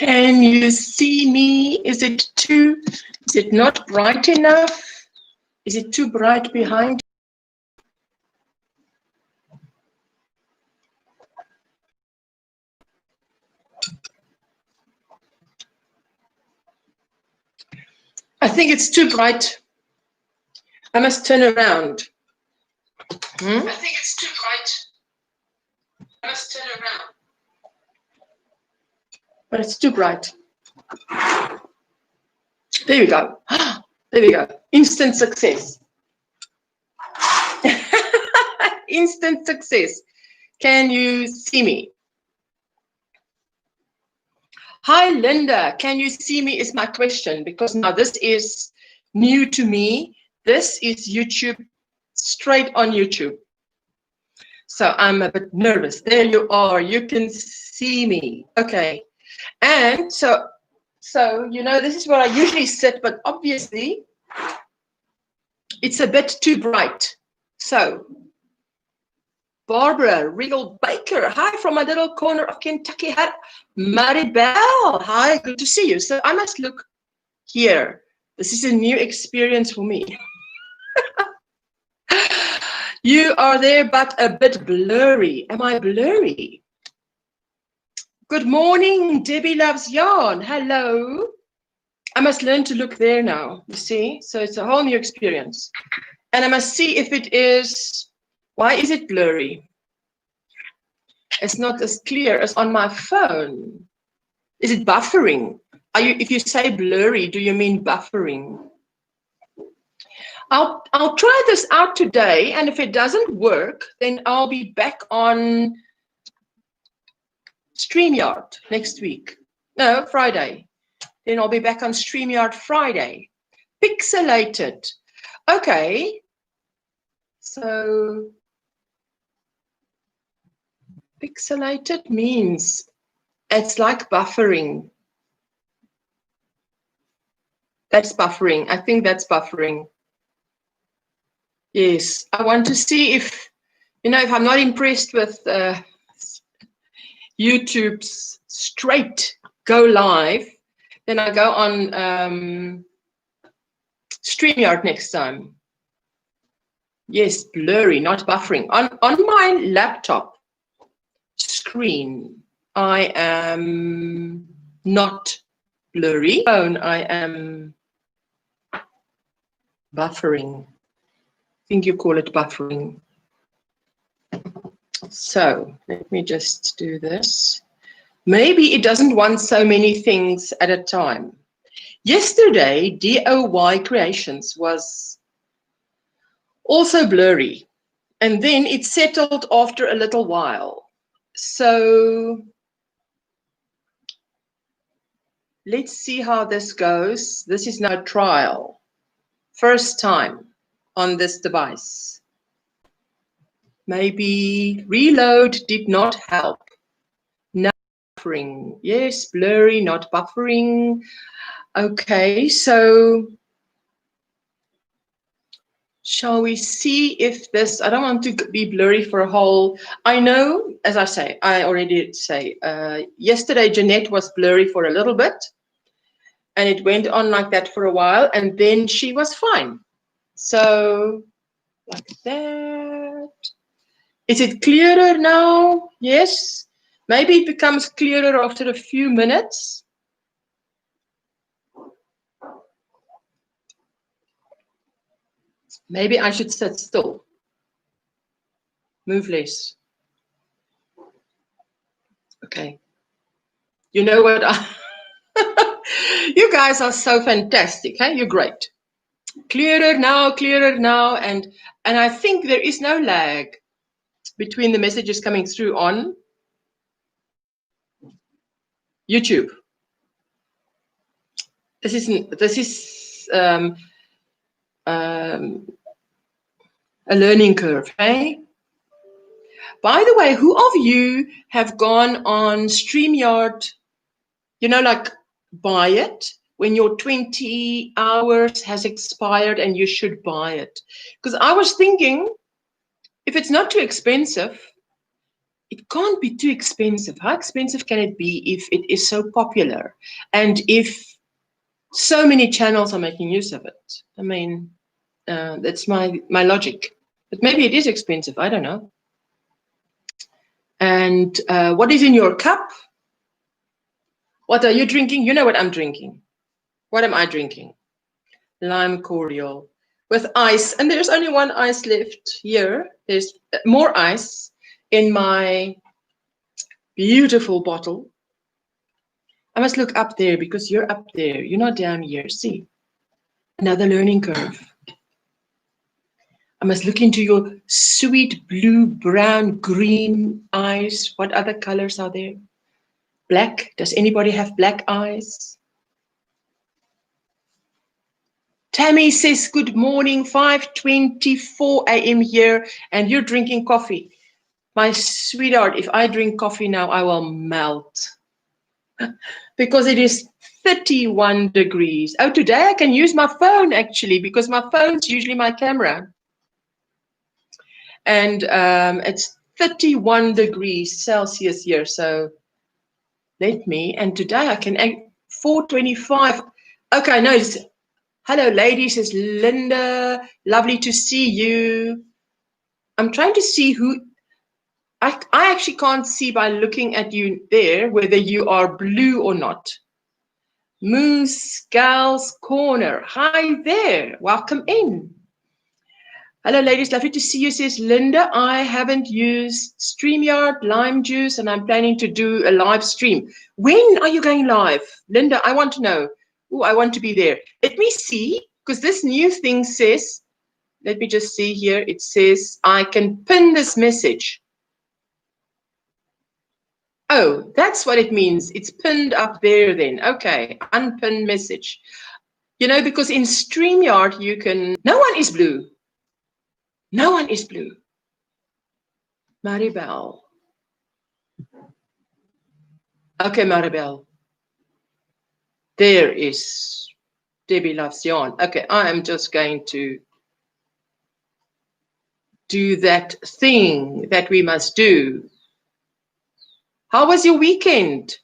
Can you see me? Is it not bright enough? Is it too bright behind? I think it's too bright. I must turn around. I think it's too bright. I must turn around. But it's too bright. There we go. There we go. Instant success. Instant success. Can you see me? Hi, Linda. Can you see me is my question, because now this is new to me. This is YouTube, straight on YouTube. So I'm a bit nervous. There you are. You can see me. Okay. And so you know, this is where I usually sit, but obviously it's a bit too bright. So Barbara Regal Baker, hi from a little corner of Kentucky. Hi, Maribel, hi, good to see you. So I must look here. This is a new experience for me. You are there, but a bit blurry. Am I blurry? Good morning, Debbie Loves Yarn. Hello. I must learn to look there now, you see? So it's a whole new experience. And I must see if it is, why is it blurry? It's not as clear as on my phone. Is it buffering? If you say blurry, do you mean buffering? I'll try this out today, and if it doesn't work, then I'll be back on StreamYard next week. No, Friday. Then I'll be back on StreamYard Friday. Pixelated. Okay. So pixelated means it's like buffering. That's buffering. I think that's buffering. Yes. I want to see if, you know, if I'm not impressed with YouTube's straight go live, then I go on StreamYard next time. Yes, blurry, not buffering. On my laptop screen, I am not blurry. Phone, I am buffering. I think you call it buffering. So let me just do this. Maybe it doesn't want so many things at a time. Yesterday, DOY Creations was also blurry, and then it settled after a little while. So let's see how this goes. This is now trial. First time on this device. Maybe reload did not help. Now buffering. Yes, blurry, not buffering. Okay, so shall we see if this, I don't want to be blurry for a whole, I know, as I say, I already say, yesterday Jeanette was blurry for a little bit, and it went on like that for a while, and then she was fine. So, like that. Is it clearer now? Yes. Maybe it becomes clearer after a few minutes. Maybe I should sit still. Move less. Okay. You know what? You guys are so fantastic. Hey? You're great. Clearer now, and I think there is no lag between the messages coming through on YouTube. This is a learning curve, hey? By the way, who of you have gone on StreamYard, you know, like buy it when your 20 hours has expired and you should buy it? Because I was thinking, if it's not too expensive, it can't be too expensive. How expensive can it be if it is so popular and if so many channels are making use of it? I mean, that's my logic. But maybe it is expensive. I don't know. And what is in your cup? What are you drinking? You know what I'm drinking. What am I drinking? Lime cordial with ice. And there's only one ice left here. There's more ice in my beautiful bottle. I must look up there because you're up there. You're not down here. See, another learning curve. I must look into your sweet blue, brown, green eyes. What other colors are there? Black. Does anybody have black eyes? Tammy says, good morning, 5:24 a.m. here, and you're drinking coffee. My sweetheart, if I drink coffee now, I will melt. Because it is 31 degrees. Oh, today I can use my phone, actually, because my phone's usually my camera. And it's 31 degrees Celsius here, so let me. And today I can, 4:25. Okay, no, it's, hello, ladies, it's Linda. Lovely to see you. I'm trying to see who, I actually can't see by looking at you there whether you are blue or not. Moose Gal's Corner. Hi there. Welcome in. Hello, ladies. Lovely to see you, says Linda. I haven't used StreamYard, Lime Juice, and I'm planning to do a live stream. When are you going live? Linda, I want to know. Oh, I want to be there. Let me see, because this new thing says, let me just see here. It says I can pin this message. Oh, that's what it means. It's pinned up there then. Okay, unpinned message. You know, because in StreamYard, you can, no one is blue. No one is blue. Maribel. Okay, Maribel. There is Debbie Loves Yarn. Okay, I am just going to do that thing that we must do. How was your weekend?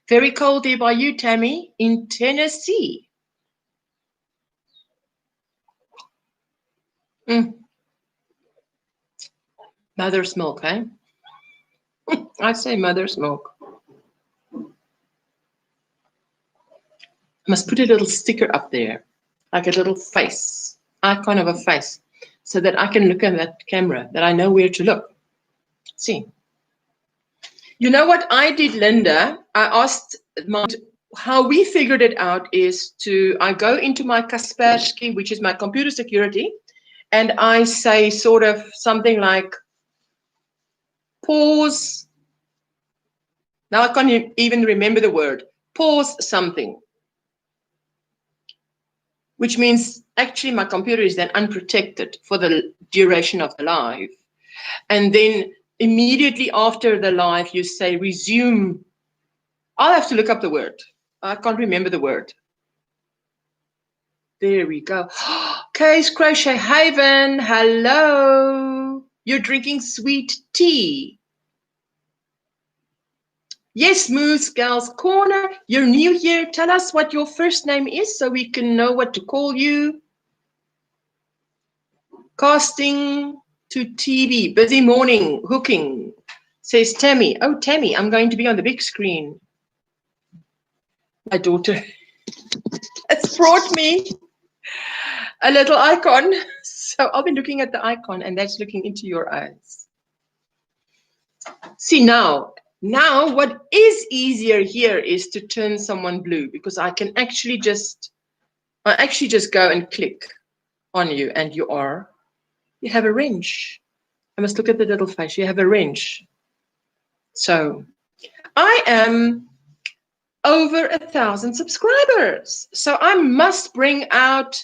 Very cold there by you, Tammy, in Tennessee. Mother's milk, eh? I say mother's milk. I must put a little sticker up there, like a little face, icon of a face, so that I can look at that camera, that I know where to look. See. You know what I did, Linda? I asked how we figured it out is I go into my Kaspersky, which is my computer security, and I say sort of something like, pause. Now I can't even remember the word. Pause something. Which means actually my computer is then unprotected for the duration of the live. And then immediately after the live, you say resume. I'll have to look up the word. I can't remember the word. There we go. Kay's Crochet Haven, hello. You're drinking sweet tea. Yes, Moose Gal's Corner. You're new here. Tell us what your first name is so we can know what to call you. Casting to TV. Busy morning. Hooking. Says Tammy. Oh, Tammy, I'm going to be on the big screen. My daughter has brought me a little icon. So I'll be looking at the icon and that's looking into your eyes. See now what is easier here is to turn someone blue because I actually just go and click on you and you have a wrench. I must look at the little face. You have a wrench. So I am over 1,000 subscribers. So I must bring out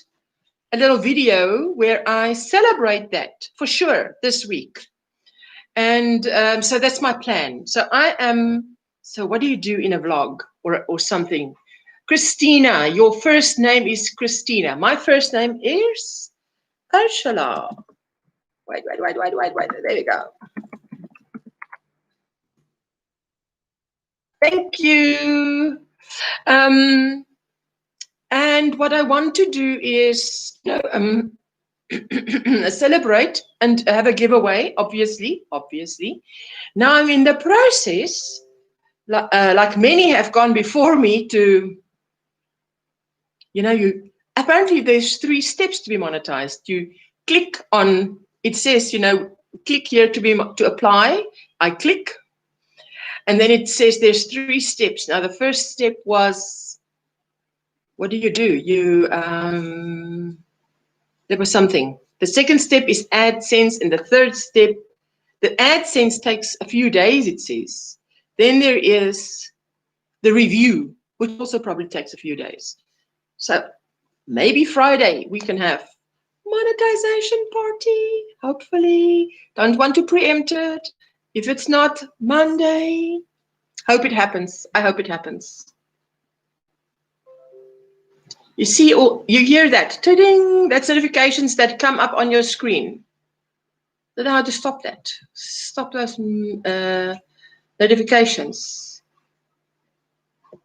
a little video where I celebrate that for sure this week. And so that's my plan. So so what do you do in a vlog or something? Christina, your first name is Christina. My first name is Ursula. Wait. There we go. Thank you. And what I want to do is, celebrate and have a giveaway, obviously. Now I'm in the process, like many have gone before me, to, apparently there's 3 steps to be monetized. You click on, it says, click here to apply. I click, and then it says there's 3 steps. Now the first step was, what do? There was something. The second step is AdSense, and the third step, the AdSense takes a few days, it says. Then there is the review, which also probably takes a few days. So maybe Friday we can have monetization party, hopefully. Don't want to preempt it. If it's not Monday, hope it happens. I hope it happens. You see, you hear that? Ta-ding! That's notifications that come up on your screen. I don't know how to stop that. Stop those notifications.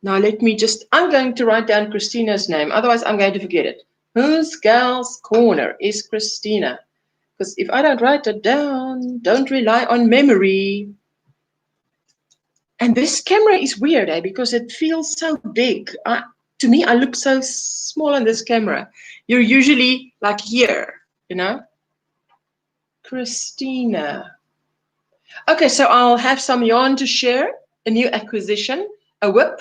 Now let me I'm going to write down Christina's name. Otherwise, I'm going to forget it. Whose gal's corner is Christina? Because if I don't write it down, don't rely on memory. And this camera is weird, because it feels so big. To me, I look so small on this camera. You're usually like here, Christina. Okay, so I'll have some yarn to share, a new acquisition, a whip.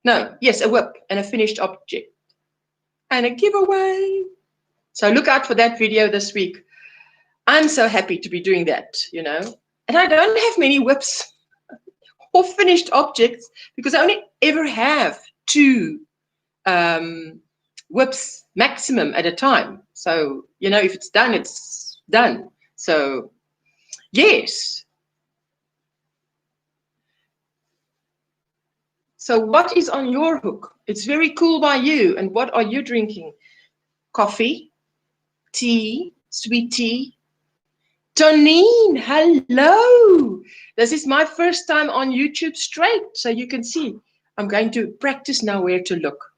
No, yes, a whip and a finished object. And a giveaway. So look out for that video this week. I'm so happy to be doing that, And I don't have many whips or finished objects because I only ever have 2 whips maximum at a time. So, if it's done, it's done. So, yes. So what is on your hook? It's very cool by you. And what are you drinking? Coffee, tea, sweet tea. Tonine, hello. This is my first time on YouTube straight, so you can see. I'm going to practice now where to look.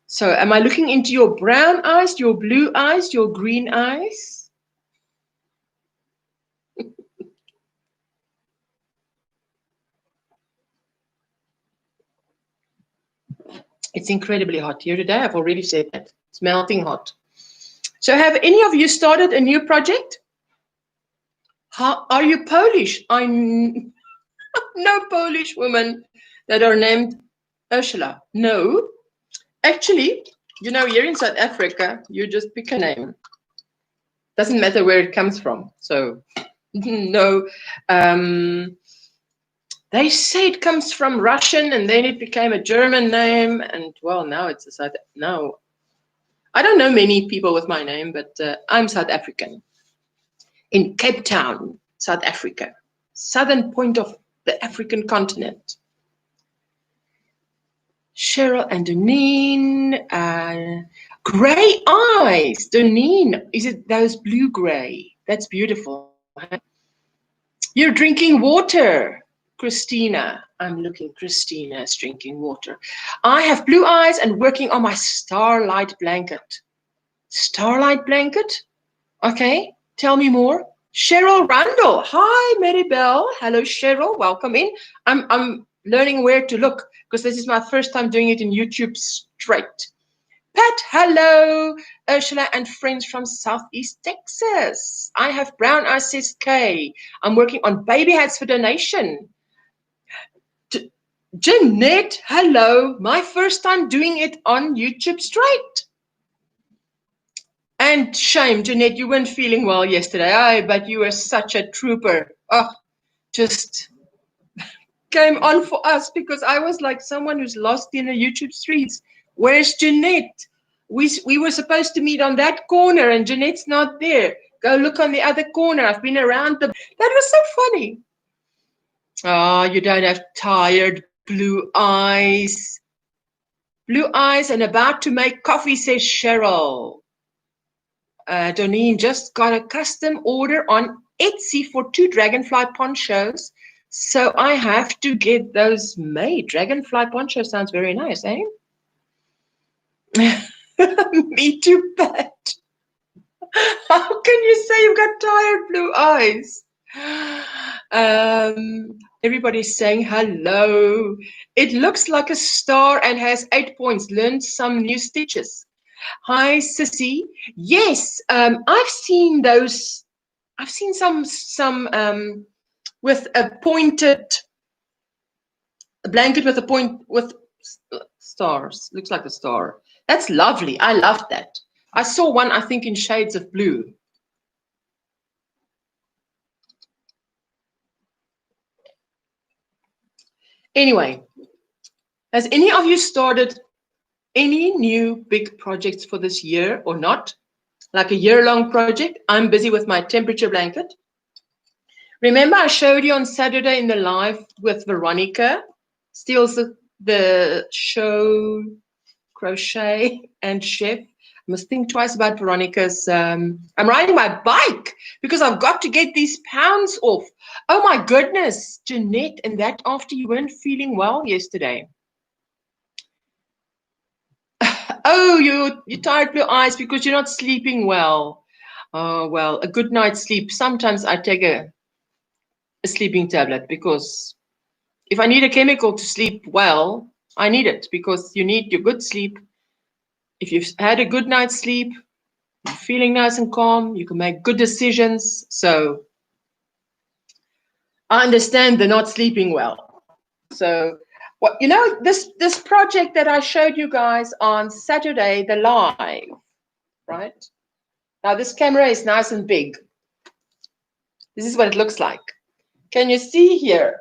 So am I looking into your brown eyes, your blue eyes, your green eyes? It's incredibly hot here today. I've already said that. It's melting hot. So have any of you started a new project? Are you Polish? I'm no Polish women that are named Ursula. No. Actually, here in South Africa, you just pick a name. Doesn't matter where it comes from. So, no. They say it comes from Russian, and then it became a German name, and well, now it's now. I don't know many people with my name, but I'm South African. In Cape Town, South Africa, southern point of the African continent. Cheryl and Donine, gray eyes. Donine, is it those blue-gray? That's beautiful. You're drinking water, Christina. I'm looking. Christina's drinking water. I have blue eyes and working on my starlight blanket. Starlight blanket? Okay, tell me more. Cheryl Randall. Hi, Maribel. Hello, Cheryl. Welcome in. I'm learning where to look because this is my first time doing it in YouTube straight. Pat, hello. Ursula and friends from Southeast Texas. I have brown eyes, says Kay. I'm working on baby hats for donation. Jeanette, hello. My first time doing it on YouTube straight. And shame, Jeanette, you weren't feeling well yesterday. But you were such a trooper. Oh, just came on for us because I was like someone who's lost in the YouTube streets. Where's Jeanette? We were supposed to meet on that corner and Jeanette's not there. Go look on the other corner. I've been around That was so funny. Oh, you don't have tired blue eyes. Blue eyes and about to make coffee, says Cheryl. Donine just got a custom order on Etsy for 2 dragonfly ponchos So I have to get those made. Dragonfly poncho sounds very nice, eh? Me too, Pat. How can you say you've got tired blue eyes? Everybody's saying hello. It looks like a star and has 8 points. Learned some new stitches. Hi, Sissy. Yes, I've seen those. I've seen some with a pointed blanket with a point with stars. Looks like a star. That's lovely. I love that. I saw one, I think, in shades of blue. Anyway, has any of you started any new big projects for this year or not? Like a year-long project? I'm busy with my temperature blanket. Remember I showed you on Saturday in the live with Veronica, steals the show, crochet and chef. I must think twice about Veronica's. I'm riding my bike because I've got to get these pounds off. Oh my goodness, Jeanette, and that after you weren't feeling well yesterday. Oh, you're tired blue eyes because you're not sleeping well. Oh, well, a good night's sleep. Sometimes I take a sleeping tablet because if I need a chemical to sleep well, I need it because you need your good sleep. If you've had a good night's sleep, you're feeling nice and calm, you can make good decisions. So I understand the not sleeping well. So what this project that I showed you guys on Saturday, the live, right? Now this camera is nice and big. This is what it looks like. Can you see here?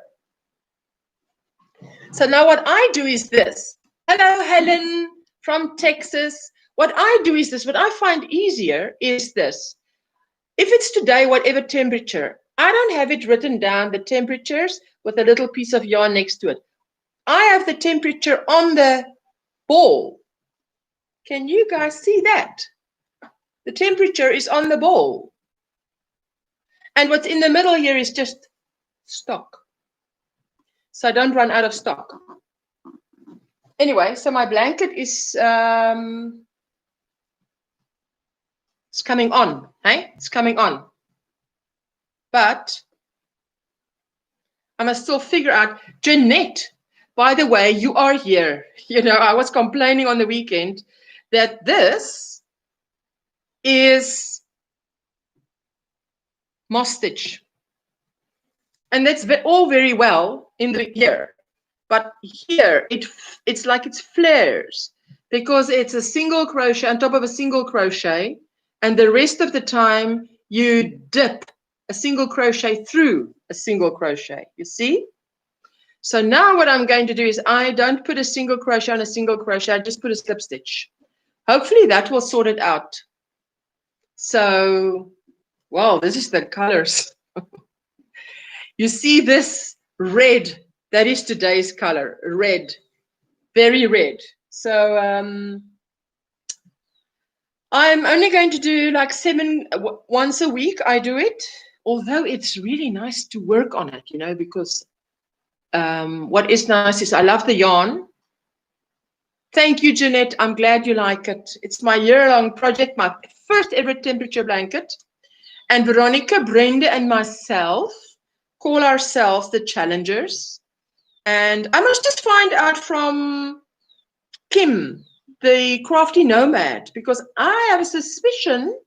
So now what I do is this. Hello, Helen from Texas. What I do is this. What I find easier is this. If it's today, whatever temperature, I don't have it written down, the temperatures with a little piece of yarn next to it. I have the temperature on the ball. Can you guys see that? The temperature is on the ball. And what's in the middle here is just stock. So I don't run out of stock. Anyway, so my blanket is it's coming on, hey? It's coming on. But I must still figure out. Jeanette, by the way, you are here. You know, I was complaining on the weekend that this is moss stitch. And that's all very well in the here. But here, it's like it's flares because it's a single crochet on top of a single crochet. And the rest of the time, you dip a single crochet through a single crochet. You see? So now what I'm going to do is I don't put a single crochet on a single crochet. I just put a slip stitch. Hopefully that will sort it out. So, well, this is the colors. You see this red? That is today's color, red, very red. So I'm only going to do like 7 once a week. I do it, although it's really nice to work on it, you know, because what is nice is I love the yarn. Thank you, Jeanette. I'm glad you like it. It's my year-long project, my first ever temperature blanket. And Veronica, Brenda, and myself call ourselves the challengers. And I must just find out from Kim, the crafty nomad, because I have a suspicion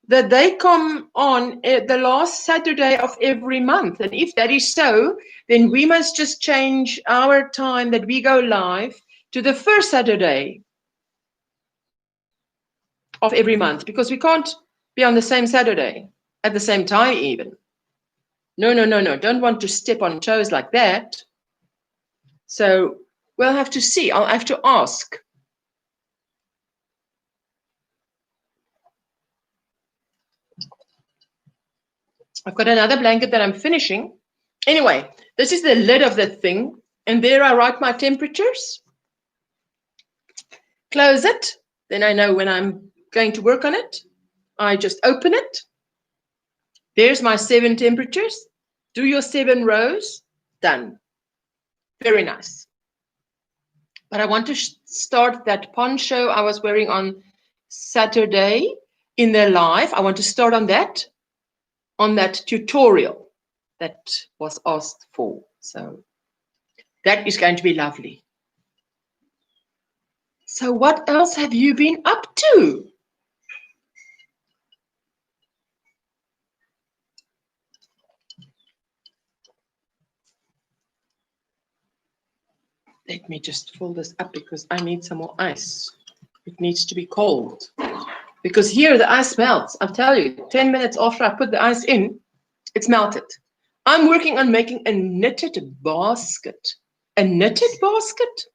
that they come on the last Saturday of every month. And if that is so, then we must just change our time that we go live to the first Saturday of every month, because we can't be on the same Saturday at the same time even. No. Don't want to step on toes like that. So we'll have to see. I'll have to ask. I've got another blanket that I'm finishing. Anyway, this is the lid of the thing. And there I write my temperatures. Close it. Then I know when I'm going to work on it. I just open it. There's my 7 temperatures. Do your 7 rows. Done. Very nice. But I want to start that poncho I was wearing on Saturday in their live. I want to start on that tutorial that was asked for. So that is going to be lovely. So what else have you been up to? Let me just fill this up because I need some more ice. It needs to be cold. Because here the ice melts. I'll tell you, 10 minutes after I put the ice in, it's melted. I'm working on making a knitted basket. A knitted basket?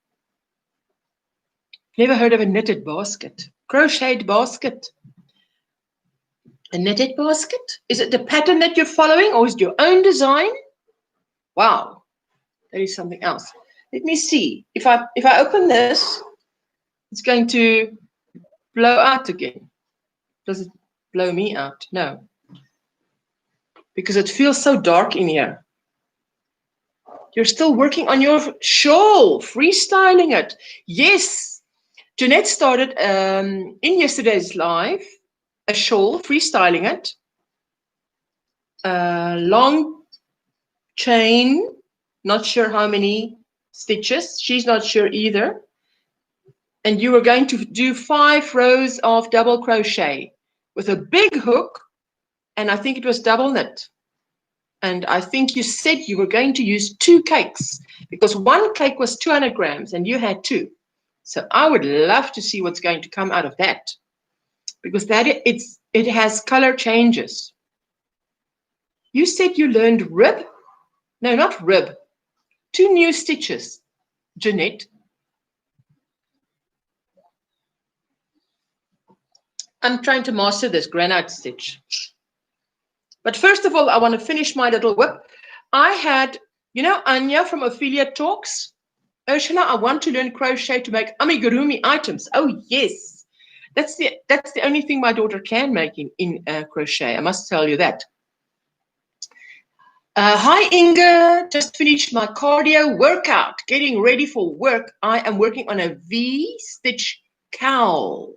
Never heard of a knitted basket. Crocheted basket. A knitted basket? Is it the pattern that you're following or is it your own design? Wow, that is something else. Let me see. If I open this, it's going to blow out again. Does it blow me out? No. Because it feels so dark in here. You're still working on your shawl, freestyling it. Yes. Jeanette started in yesterday's live a shawl, freestyling it. Long chain, not sure how many stitches. She's not sure either. And you were going to do 5 rows of double crochet with a big hook, and I think it was double knit. And I think you said you were going to use 2 cakes because 1 cake was 200 grams and you had 2. So I would love to see what's going to come out of that because it has color changes. You said you learned rib? No, not rib. 2 new stitches, Jeanette. I'm trying to master this granite stitch. But first of all, I want to finish my little whip. I had, you know, Anya from Ophelia Talks. Ursula, I want to learn crochet to make amigurumi items. Oh, yes. That's the only thing my daughter can make in crochet. I must tell you that. Hi, Inga. Just finished my cardio workout. Getting ready for work. I am working on a V-stitch cowl.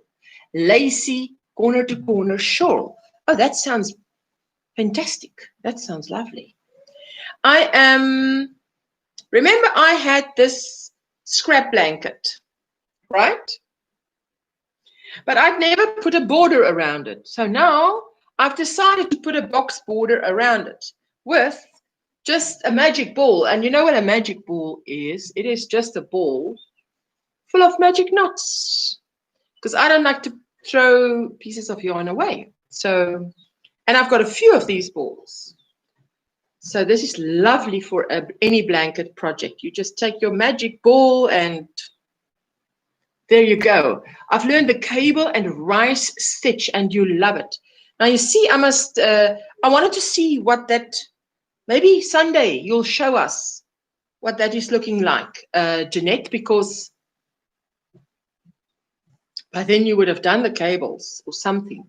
Lacy corner-to-corner shawl. Oh, that sounds fantastic. That sounds lovely. Remember I had this scrap blanket, right? But I'd never put a border around it. So now I've decided to put a box border around it with just a magic ball. And you know what a magic ball is? It is just a ball full of magic knots. Because I don't like to throw pieces of yarn away. So, and I've got a few of these balls. So this is lovely for any blanket project. You just take your magic ball and there you go. I've learned the cable and rice stitch and you love it. Now you see, I wanted to see what that, maybe Sunday you'll show us what that is looking like, Jeanette, because by then you would have done the cables or something.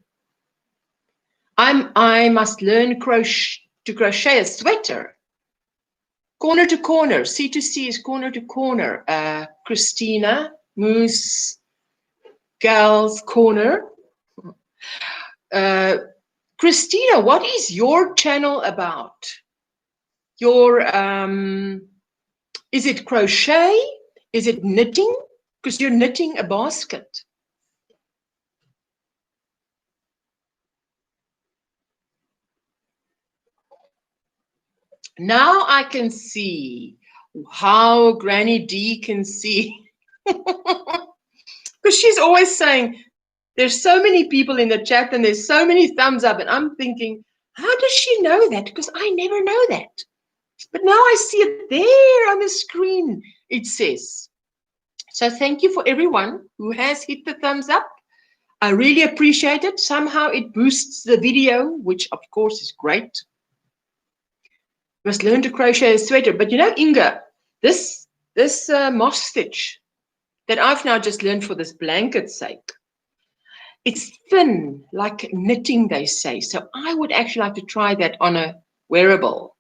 I must learn to crochet a sweater. Corner to corner. C to C is corner to corner. Christina, Moose, Gal's Corner. Christina, what is your channel about? Your, is it crochet? Is it knitting? Because you're knitting a basket. Now I can see how Granny D can see. Because she's always saying, there's so many people in the chat and there's so many thumbs up. And I'm thinking, how does she know that? Because I never know that. But now I see it there on the screen, it says. So thank you for everyone who has hit the thumbs up. I really appreciate it. Somehow it boosts the video, which of course is great. Must learn to crochet a sweater. But you know, Inga, this moss stitch that I've now just learned for this blanket's sake, it's thin, like knitting, they say. So I would actually like to try that on a wearable.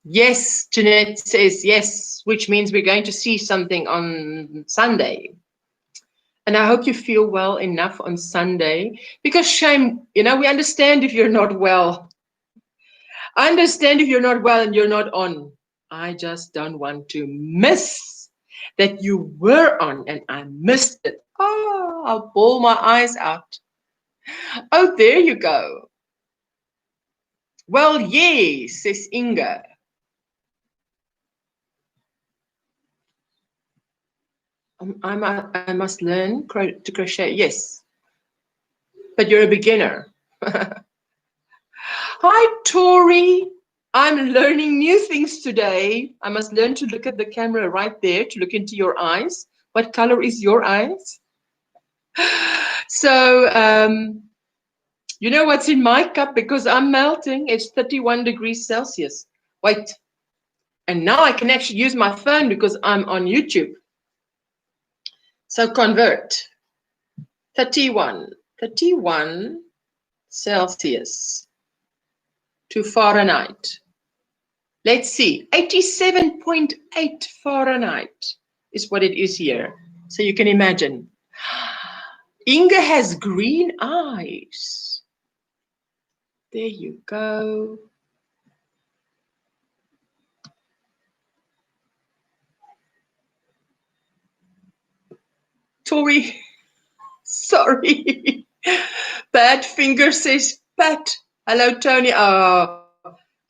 Yes, Jeanette says yes, which means we're going to see something on Sunday. And I hope you feel well enough on Sunday, because shame, we understand if you're not well. I understand if you're not well and you're not on. I just don't want to miss that you were on and I missed it. Oh, I'll bawl my eyes out. Oh, there you go. Well, yes, says Inga. I must learn to crochet. Yes, but you're a beginner. Hi, Tori. I'm learning new things today. I must learn to look at the camera right there, to look into your eyes. What color is your eyes? So, you know what's in my cup? Because I'm melting. It's 31 degrees Celsius. Wait. And now I can actually use my phone because I'm on YouTube. So convert. 31 Celsius to Fahrenheit. Let's see, 87.8 Fahrenheit is what it is here. So you can imagine. Inga has green eyes. There you go. Tori, sorry. Bad finger says Pat. Hello, Tony. Oh,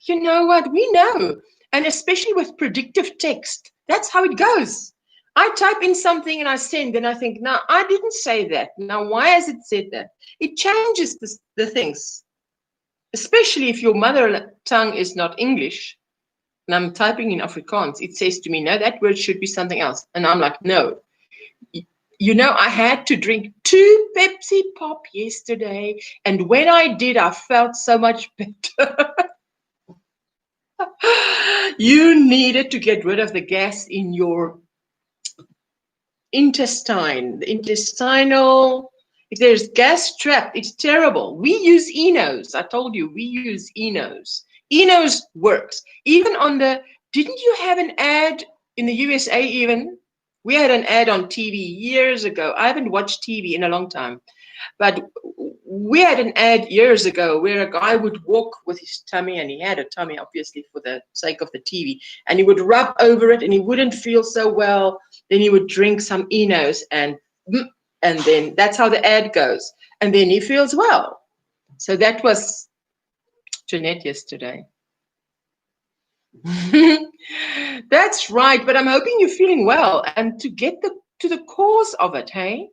you know what? We know. And especially with predictive text, that's how it goes. I type in something and I send, and I think, no, I didn't say that. Now, why has it said that? It changes the things, especially if your mother tongue is not English. And I'm typing in Afrikaans, it says to me, no, that word should be something else. And I'm like, no. You know, I had to drink 2 Pepsi Pop yesterday, and when I did, I felt so much better. You needed to get rid of the gas in your intestine, the intestinal. If there's gas trapped, it's terrible. We use Enos. I told you, we use Enos. Enos works. Even on the, didn't you have an ad in the USA even? We had an ad on TV years ago. I haven't watched TV in a long time. But we had an ad years ago where a guy would walk with his tummy, and he had a tummy, obviously, for the sake of the TV, and he would rub over it, and he wouldn't feel so well. Then he would drink some Enos, and then that's how the ad goes. And then he feels well. So that was Jeanette yesterday. That's right, but I'm hoping you're feeling well, and to get to the cause of it, hey?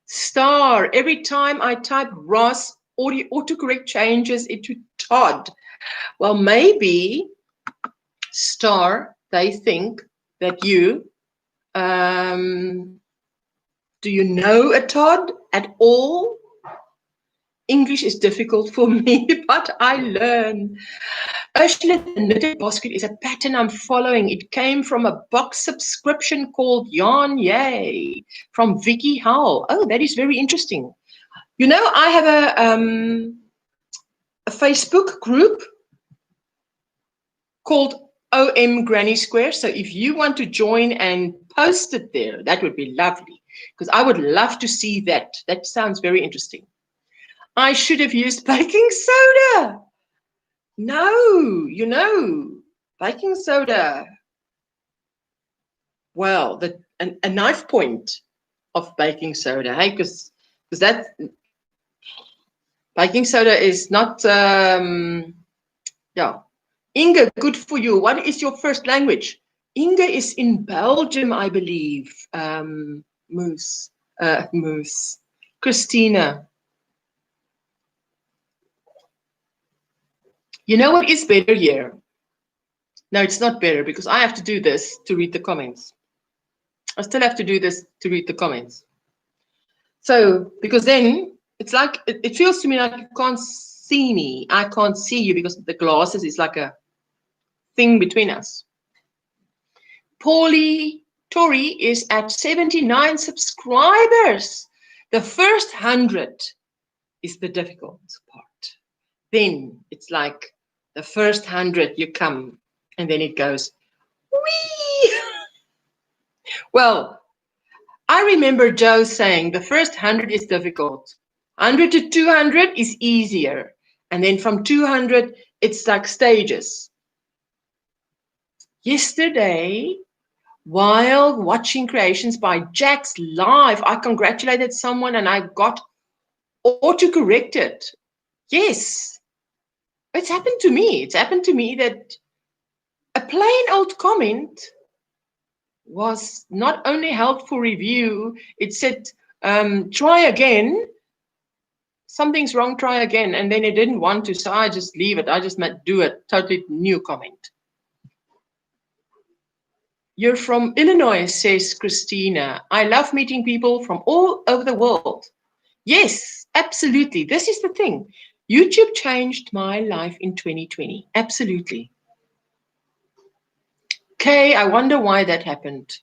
Star, every time I type Ross, autocorrect changes it to Todd. Well, maybe, Star, they think that you, do you know a Todd at all? English is difficult for me, but I learn. Ursula, the knitted basket is a pattern I'm following. It came from a box subscription called Yarn Yay from Vicky Howell. Oh, that is very interesting. You know, I have a Facebook group called OMGrannySquare. So if you want to join and post it there, that would be lovely, because I would love to see that. That sounds very interesting. I should have used baking soda. No, you know, baking soda. Well, a knife point of baking soda, hey, because that baking soda is not, yeah. Inga, good for you. What is your first language? Inga is in Belgium, I believe. Moose. Christina. You know what is better here? No, it's not better, because I have to do this to read the comments. I still have to do this to read the comments. So, because then it's like, it feels to me like you can't see me. I can't see you because the glasses is like a thing between us. Tori is at 79 subscribers. The first 100 is the difficult part. Then it's like The first 100 you come, and then it goes, wee. Well, I remember Joe saying the first 100 is difficult. 100 to 200 is easier. And then from 200, it's like stages. Yesterday, while watching Creations by Jax live, I congratulated someone and I got auto-corrected. Yes, it's happened to me. It's happened to me that a plain old comment was not only held for review, it said, try again. Something's wrong, try again. And then it didn't want to, so I just leave it. I just might do a totally new comment. You're from Illinois, says Christina. I love meeting people from all over the world. Yes, absolutely. This is the thing. YouTube changed my life in 2020. Absolutely. Okay, I wonder why that happened.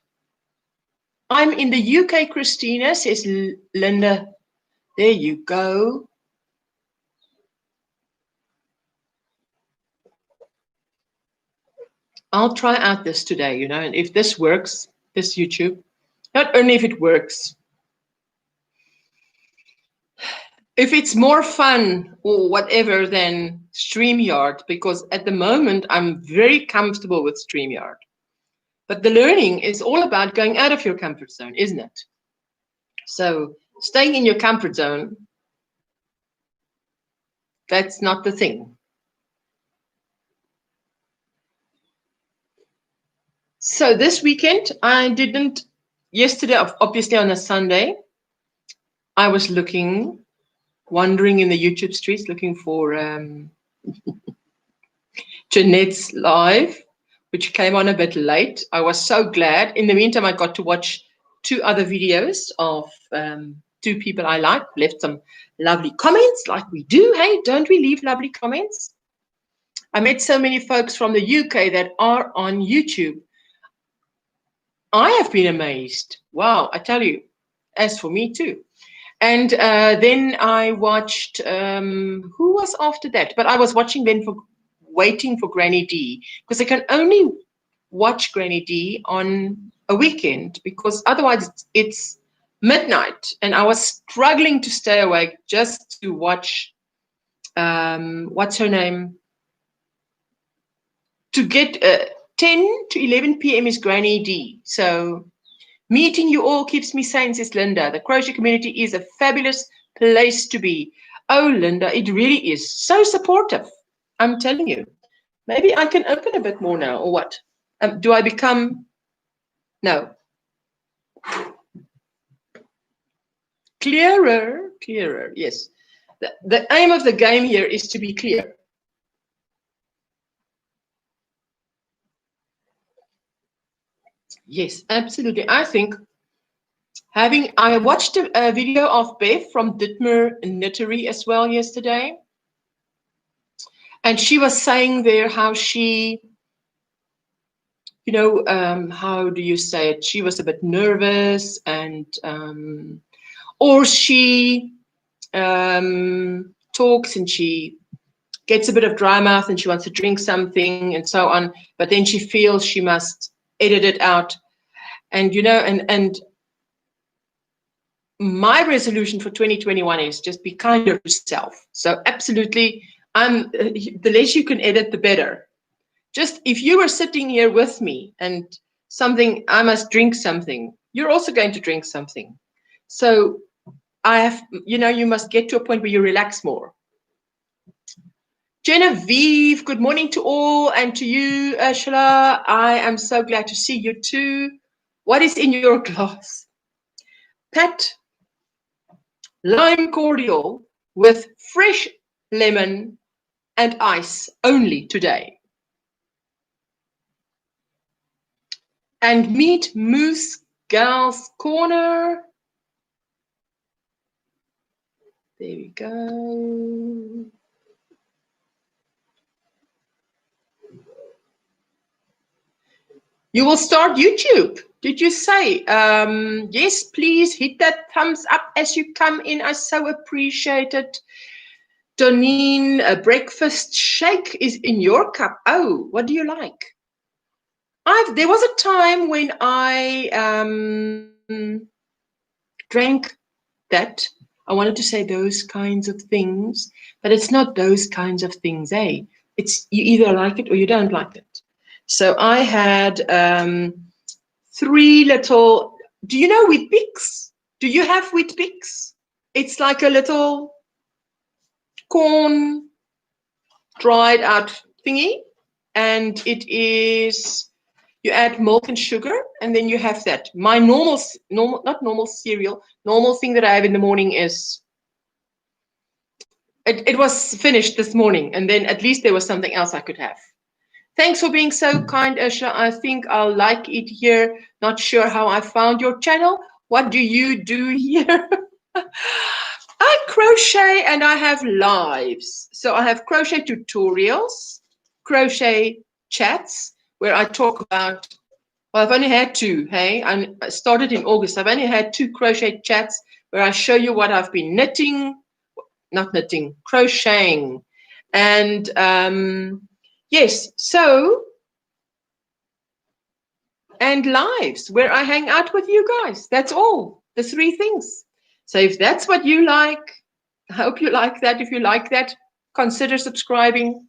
I'm in the UK, Christina, says Linda. There you go. I'll try out this today, you know, and if this works, this YouTube, not only if it works, if it's more fun or whatever than StreamYard, because at the moment I'm very comfortable with StreamYard. But the learning is all about going out of your comfort zone, isn't it? So staying in your comfort zone, that's not the thing. So this weekend, I didn't, yesterday, obviously on a Sunday, I was wandering in the YouTube streets, looking for Jeanette's live, which came on a bit late. I was so glad. In the meantime, I got to watch 2 other videos of 2 people I like, left some lovely comments like we do. Hey, don't we leave lovely comments? I met so many folks from the UK that are on YouTube. I have been amazed. Wow, I tell you, as for me too. And then I watched, who was after that? But I was watching then waiting for Granny D, because I can only watch Granny D on a weekend, because otherwise it's midnight. And I was struggling to stay awake just to watch, what's her name? To get 10 to 11 p.m. is Granny D. So meeting you all keeps me sane, says Linda. The crochet community is a fabulous place to be. Oh, Linda, it really is. So supportive. I'm telling you. Maybe I can open a bit more now, or what? Do I become... No. Clearer, yes. The aim of the game here is to be clear. Yes, absolutely. I think I watched a video of Beth from Ditmer Knittery as well yesterday. And she was saying there how she, you know, how do you say it? She was a bit nervous, and, or she talks and she gets a bit of dry mouth and she wants to drink something and so on. But then she feels she must edit it out. And, you know, and my resolution for 2021 is just be kinder to yourself. So absolutely, the less you can edit, the better. Just if you were sitting here with me and something, I must drink something, you're also going to drink something. So you know, you must get to a point where you relax more. Genevieve, good morning to all, and to you, Ursula. I am so glad to see you too. What is in your glass? Pat, lime cordial with fresh lemon and ice only today. And meet Moose Gal's Corner. There we go. You will start YouTube, did you say? Yes, please hit that thumbs up as you come in. I so appreciate it. Donine, a breakfast shake is in your cup. Oh, what do you like? There was a time when I drank that. I wanted to say those kinds of things, but it's not those kinds of things, eh? It's you either like it or you don't like it. So I had 3 little, do you know Wheat Bix? Do you have Wheat Bix? It's like a little corn dried out thingy, and it is, you add milk and sugar, and then you have that. My normal, not normal cereal, normal thing that I have in the morning is, it was finished this morning, and then at least there was something else I could have. Thanks for being so kind, Ursula. I think I'll like it here. Not sure how I found your channel. What do you do here? I crochet and I have lives. So I have crochet tutorials, crochet chats, where I talk about, well, I've only had 2, hey? I started in August. I've only had 2 crochet chats where I show you what I've been knitting, not knitting, crocheting. And yes, so, and lives where I hang out with you guys. That's all, the 3 things. So if that's what you like, I hope you like that. If you like that, consider subscribing.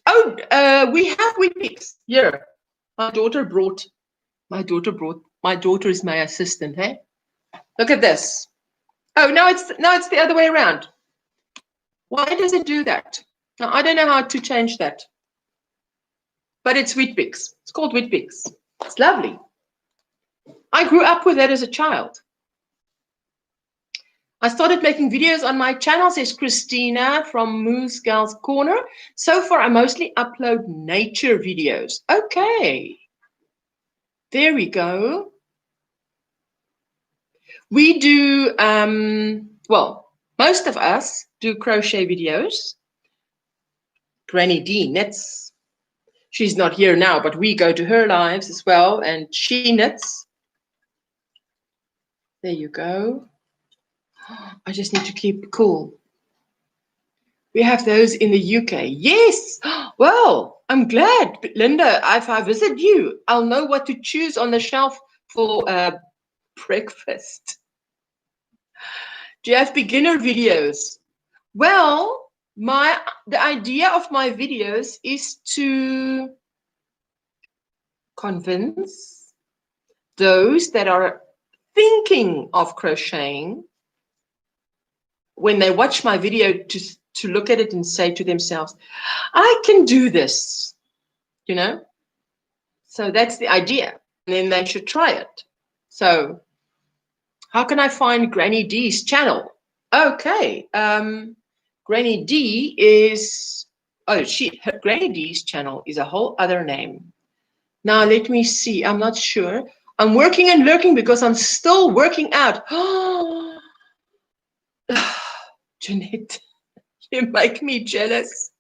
Oh, we have Wheat Bix here. My daughter is my assistant, hey? Look at this. Oh, no, it's the other way around. Why does it do that? Now, I don't know how to change that. But it's Wheat Bix. It's called Wheat Bix. It's lovely. I grew up with that as a child. I started making videos on my channel, says Christina from Moose Girls Corner. So far, I mostly upload nature videos. Okay. There we go. We do, well, most of us do crochet videos. Granny D knits. She's not here now, but we go to her lives as well, and she knits. There you go. I just need to keep cool. We have those in the UK. Yes. Well, I'm glad, Linda. If I visit you, I'll know what to choose on the shelf for breakfast. Do you have beginner videos? Well, the idea of my videos is to convince those that are thinking of crocheting, when they watch my video, to look at it and say to themselves, I can do this, you know? So that's the idea. And then they should try it. So how can I find Granny D's channel? Okay. Granny D is, Granny D's channel is a whole other name. Now let me see. I'm not sure. I'm working and lurking because I'm still working out. Oh, Jeanette, you make me jealous.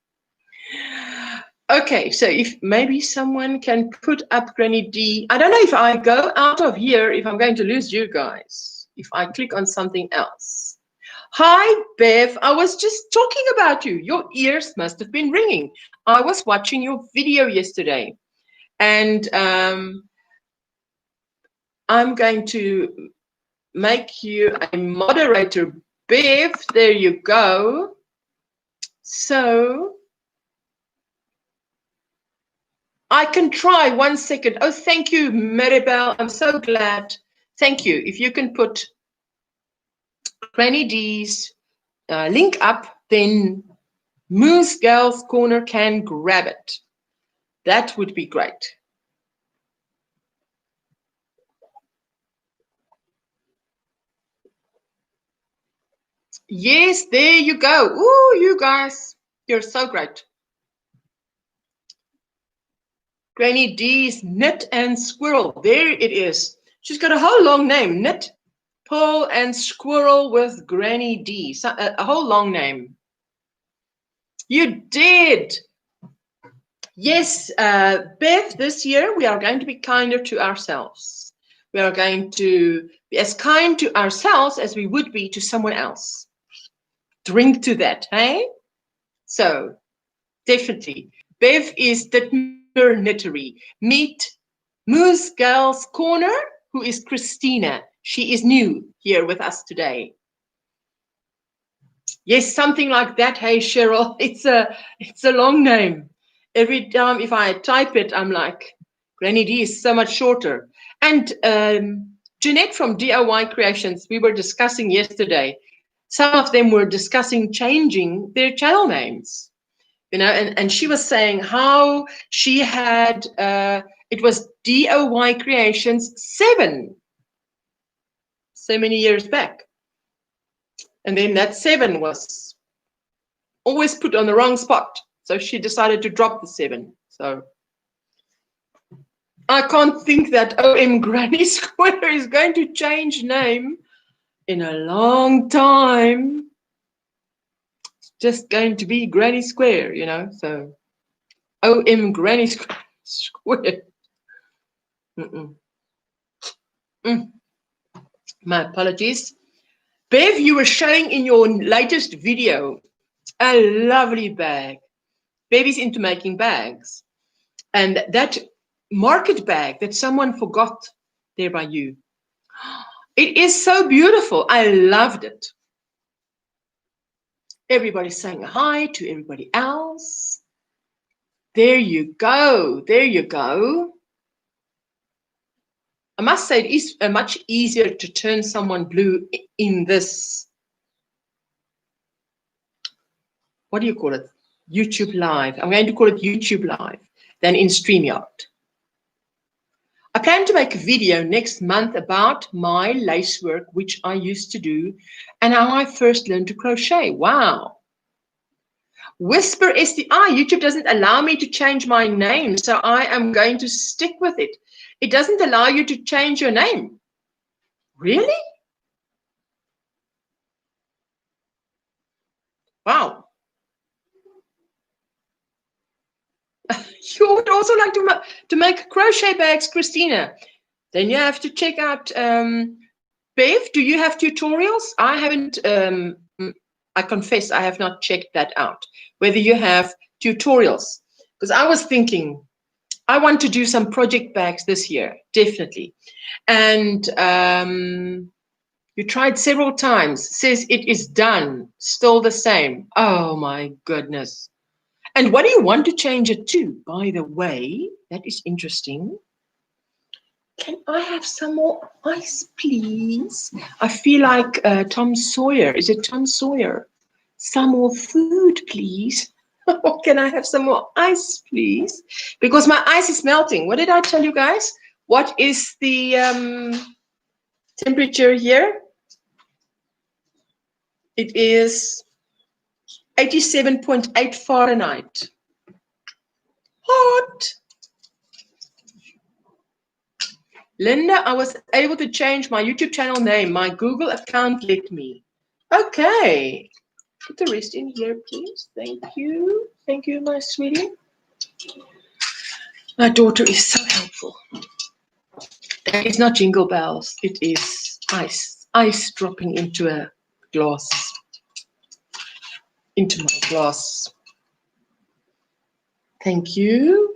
Okay, so if maybe someone can put up Granny D. I don't know if I go out of here, if I'm going to lose you guys, if I click on something else. Hi, Bev. I was just talking about you. Your ears must have been ringing. I was watching your video yesterday, and I'm going to make you a moderator. Bev, there you go. So I can try 1 second. Oh, thank you, Maribel. I'm so glad. Thank you. If you can put Granny D's link up, then Moose Girls Corner can grab it. That would be great. Yes, there you go. Ooh, you guys, you're so great. Granny D's Knit and Squirrel. There it is. She's got a whole long name. Knit, Pull, and Squirrel with Granny D. So, a whole long name. You did. Yes, Bev, this year we are going to be kinder to ourselves. We are going to be as kind to ourselves as we would be to someone else. drink to that, hey? So definitely. Bev is Ditmer Knittery. Meet Moose Girls Corner, who is Christina. She is new here with us today. Yes, something like that. Hey, Cheryl, it's a long name. Every time if I type it, I'm like, Granny D is so much shorter. And Jeanette from DIY Creations, we were discussing yesterday. Some of them were discussing changing their channel names, you know, and she was saying how she had, it was DIY Creations 7, so many years back. And then that 7 was always put on the wrong spot. So she decided to drop the 7. So I can't think that OMGrannySquare is going to change name in a long time. It's just going to be Granny Square, you know. So OMGrannySquare. My apologies. Bev, you were showing in your latest video a lovely bag. Bev is into making bags. And that market bag that someone forgot there by you, it is so beautiful. I loved it. Everybody's saying hi to everybody else. There you go. There you go. I must say it is much easier to turn someone blue in this, what do you call it? YouTube Live. I'm going to call it YouTube Live than in StreamYard. I plan to make a video next month about my lace work, which I used to do, and how I first learned to crochet. Wow. Whisper SDI, YouTube doesn't allow me to change my name, so I am going to stick with it. It doesn't allow you to change your name. Really? Wow. You would also like to make crochet bags, Christina. Then you have to check out, Bev, do you have tutorials? I haven't, I confess, I have not checked that out, whether you have tutorials. Because I was thinking, I want to do some project bags this year, definitely. And you tried several times, says it is done, still the same. Oh my goodness. And what do you want to change it to, by the way? That is interesting. Can I have some more ice, please? I feel like Tom Sawyer. Is it Tom Sawyer? Some more food, please. Can I have some more ice, please? Because my ice is melting. What did I tell you guys? What is the temperature here? It is 87.8 Fahrenheit. Hot. Linda, I was able to change my YouTube channel name. My Google account let me. Okay. Put the rest in here, please. Thank you. Thank you, my sweetie. My daughter is so helpful. That is not jingle bells. It is ice. Ice dropping into a glass. Into my glass. Thank you.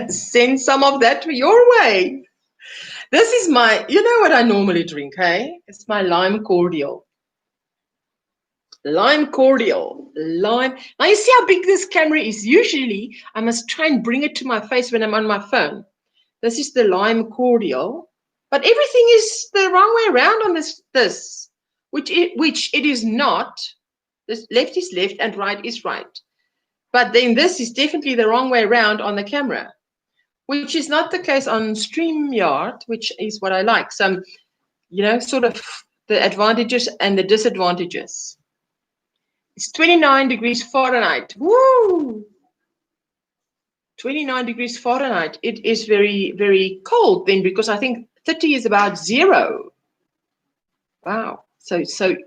Send some of that your way. This is my, you know what I normally drink, hey? It's my lime cordial. Lime cordial. Lime. Now you see how big this camera is. Usually I must try and bring it to my face when I'm on my phone. This is the lime cordial. But everything is the wrong way around on this, which it is not. This left is left and right is right. But then this is definitely the wrong way around on the camera, which is not the case on StreamYard, which is what I like. So, you know, sort of the advantages and the disadvantages. It's 29 degrees Fahrenheit. Woo! 29 degrees Fahrenheit. It is very, very cold then, because I think 30 is about 0. Wow. So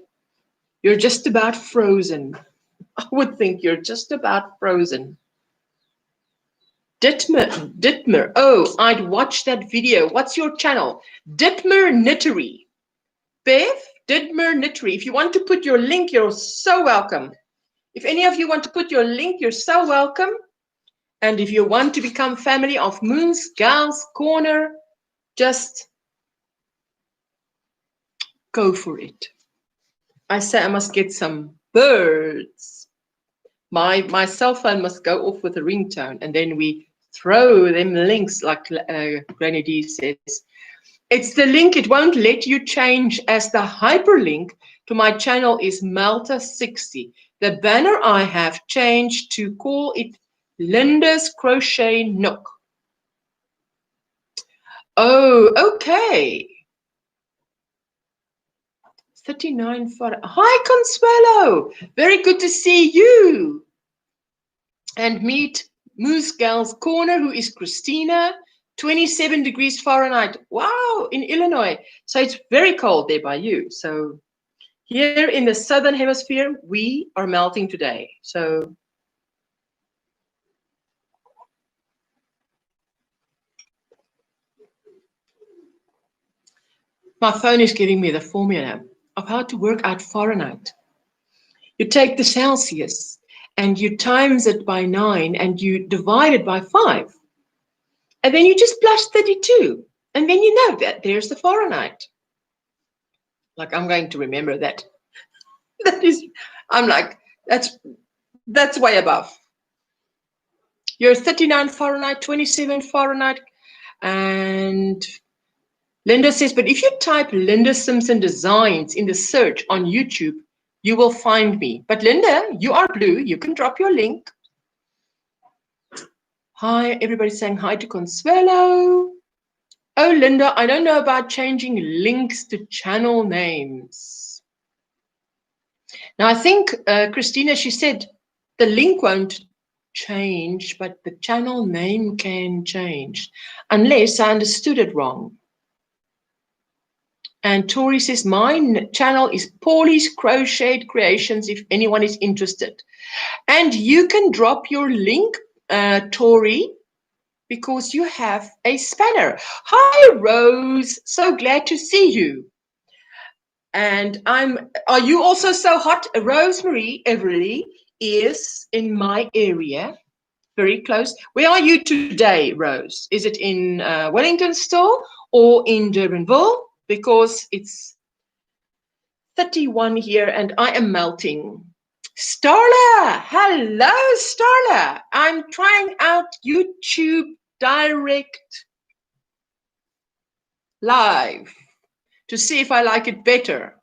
you're just about frozen. I would think you're just about frozen. Ditmer. Oh, I'd watch that video. What's your channel? Ditmer Knittery. Bev, Didmer Knittery. If you want to put your link, you're so welcome. If any of you want to put your link, you're so welcome. And if you want to become family of Moon's Gals Corner, just go for it. I say I must get some birds. My cell phone must go off with a ringtone, and then we throw them links like Granny D says. It's the link, it won't let you change, as the hyperlink to my channel is Malta60. The banner I have changed to call it Linda's Crochet Nook. Oh, okay. 39 for. Hi, Consuelo. Very good to see you. And meet Moose Gal's Corner, who is Christina. 27 degrees Fahrenheit. Wow, in Illinois. So it's very cold there by you. So here in the southern hemisphere, we are melting today. So my phone is giving me the formula of how to work out Fahrenheit. You take the Celsius and you times it by 9 and you divide it by 5. And then you just plus 32. And then you know that there's the Fahrenheit. Like, I'm going to remember that. I'm like, that's way above. You're 39 Fahrenheit, 27 Fahrenheit. And Linda says, but if you type Linda Simpson Designs in the search on YouTube, you will find me. But Linda, you are blue. You can drop your link. Hi, everybody's saying hi to Consuelo. Oh, Linda, I don't know about changing links to channel names. Now, I think, Christina, she said the link won't change, but the channel name can change, unless I understood it wrong. And Tori says, my channel is Paulie's Crocheted Creations, if anyone is interested. And you can drop your link, Tori, because you have a spanner. Hi, Rose. So glad to see you. And are you also so hot? Rosemary Everly is in my area, very close. Where are you today, Rose? Is it in Wellington still or in Durbanville? Because it's 31 here and I am melting. Starla, hello, Starla. I'm trying out YouTube Direct Live to see if I like it better.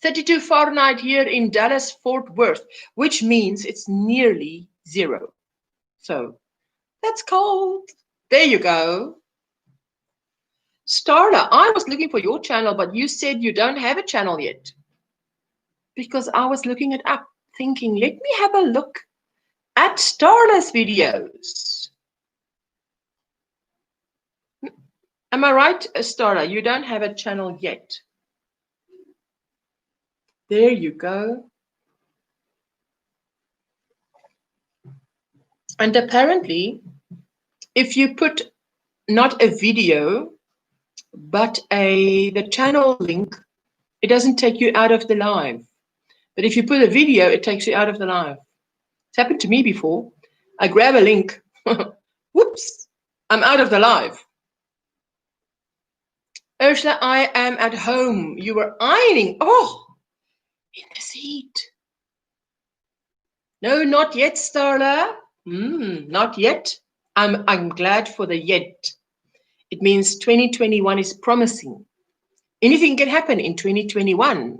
32 Fahrenheit here in Dallas, Fort Worth, which means it's nearly 0. So that's cold. There you go. Starla, I was looking for your channel, but you said you don't have a channel yet. Because I was looking it up, thinking, let me have a look at Starla's videos. Am I right, Starla? You don't have a channel yet. There you go. And apparently, if you put not a video, but the channel link, it doesn't take you out of the live. But if you put a video, it takes you out of the live. It's happened to me before. I grab a link. Whoops, I'm out of the live. Ursula, I am at home. You were ironing. Oh, in this heat. No, not yet, Starla. Not yet. I'm glad for the yet. It means 2021 is promising. Anything can happen in 2021.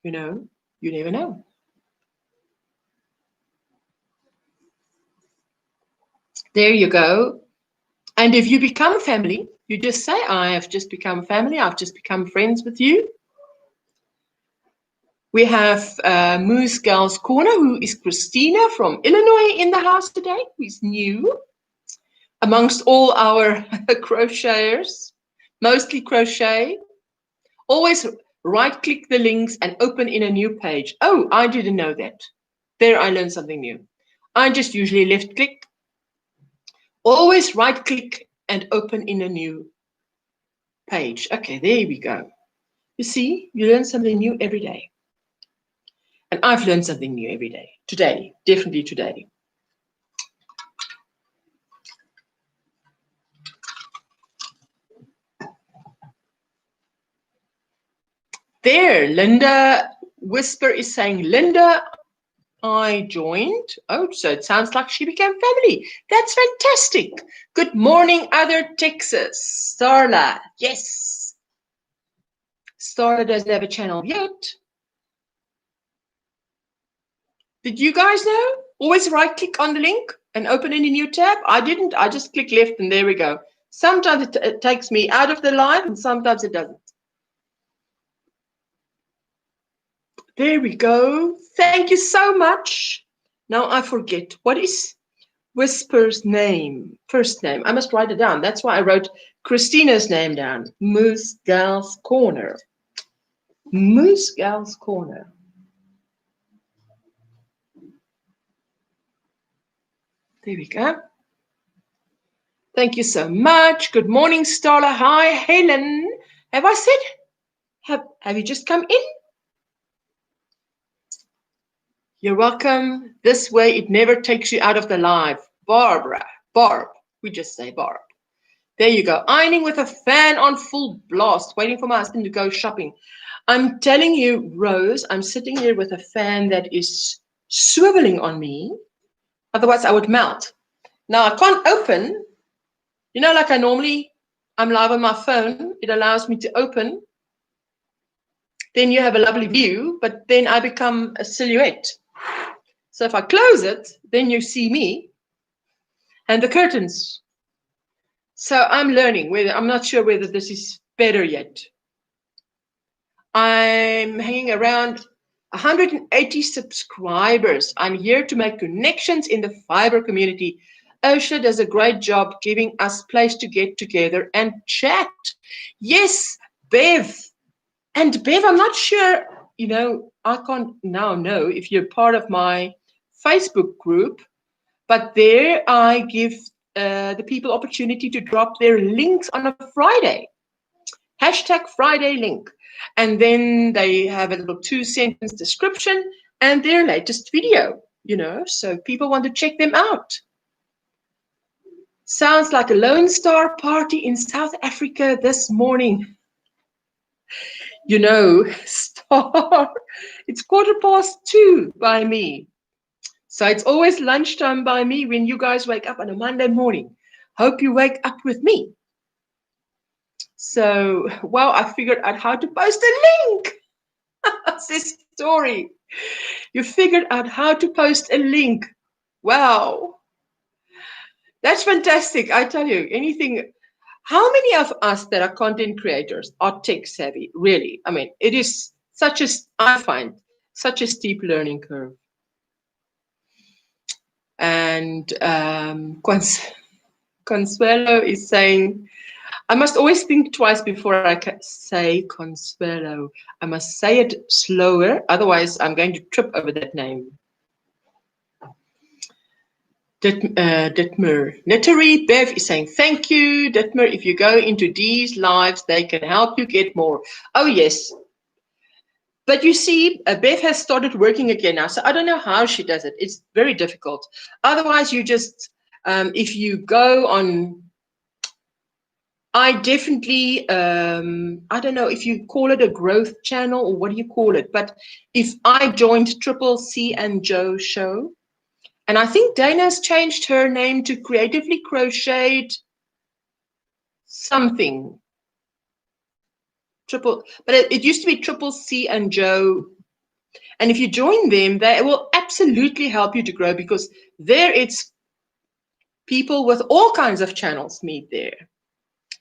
You know, you never know. There you go. And if you become family, you just say, I have just become family. I've just become friends with you. We have Moose Gal's Corner, who is Christina from Illinois in the house today, who's new amongst all our crocheters, mostly crochet. Always right-click the links and open in a new page. Oh, I didn't know that. There, I learned something new. I just usually left-click. Always right-click and open in a new page. Okay, there we go. You see, you learn something new every day. And I've learned something new every day. Today, definitely today. There, Linda Whisper is saying, Linda, I joined. Oh, so it sounds like she became family. That's fantastic. Good morning, other Texas. Starla, yes. Starla doesn't have a channel yet. Did you guys know? Always right click on the link and open any new tab. I didn't. I just click left and there we go. Sometimes it takes me out of the live and sometimes it doesn't. There we go. Thank you so much. Now I forget. What is Whisper's name? First name. I must write it down. That's why I wrote Christina's name down. Moose Gal's Corner. Moose Gal's Corner. There we go. Thank you so much. Good morning, Starla. Hi, Helen. Have I said? Have you just come in? You're welcome. This way, it never takes you out of the live. Barbara. Barb. We just say Barb. There you go. Ironing with a fan on full blast. Waiting for my husband to go shopping. I'm telling you, Rose, I'm sitting here with a fan that is swiveling on me. Otherwise, I would melt. Now, I can't open. You know, like I'm live on my phone. It allows me to open. Then you have a lovely view, but then I become a silhouette. So if I close it, then you see me and the curtains. So I'm learning. I'm not sure whether this is better yet. I'm hanging around 180 subscribers. I'm here to make connections in the fiber community. Ursula does a great job giving us a place to get together and chat. Yes, Bev. And Bev, I'm not sure, you know, I can't now know if you're part of my Facebook group, but there I give the people opportunity to drop their links on a Friday. Hashtag Friday link. And then they have a little 2-sentence description and their latest video, you know, so people want to check them out. Sounds like a Lone Star party in South Africa this morning. You know, Star, it's 2:15 by me. So it's always lunchtime by me when you guys wake up on a Monday morning. Hope you wake up with me. So, well, I figured out how to post a link. That's this story. You figured out how to post a link. Wow. That's fantastic. I tell you, anything. How many of us that are content creators are tech savvy? Really? I mean, it is I find, such a steep learning curve. And Consuelo is saying, I must always think twice before I can say Consuelo. I must say it slower, otherwise I'm going to trip over that name. Ditmer. Nettery Bev is saying, thank you, Ditmer. If you go into these lives, they can help you get more. Oh, yes. But you see, Bev has started working again now, so I don't know how she does it. It's very difficult. Otherwise, you just, if you go on, I definitely, I don't know if you call it a growth channel or what do you call it, but if I joined Triple C and Joe show, and I think Dana's changed her name to Creatively Crocheted something. But it used to be Triple C and Joe. And if you join them, they will absolutely help you to grow because there it's people with all kinds of channels meet there.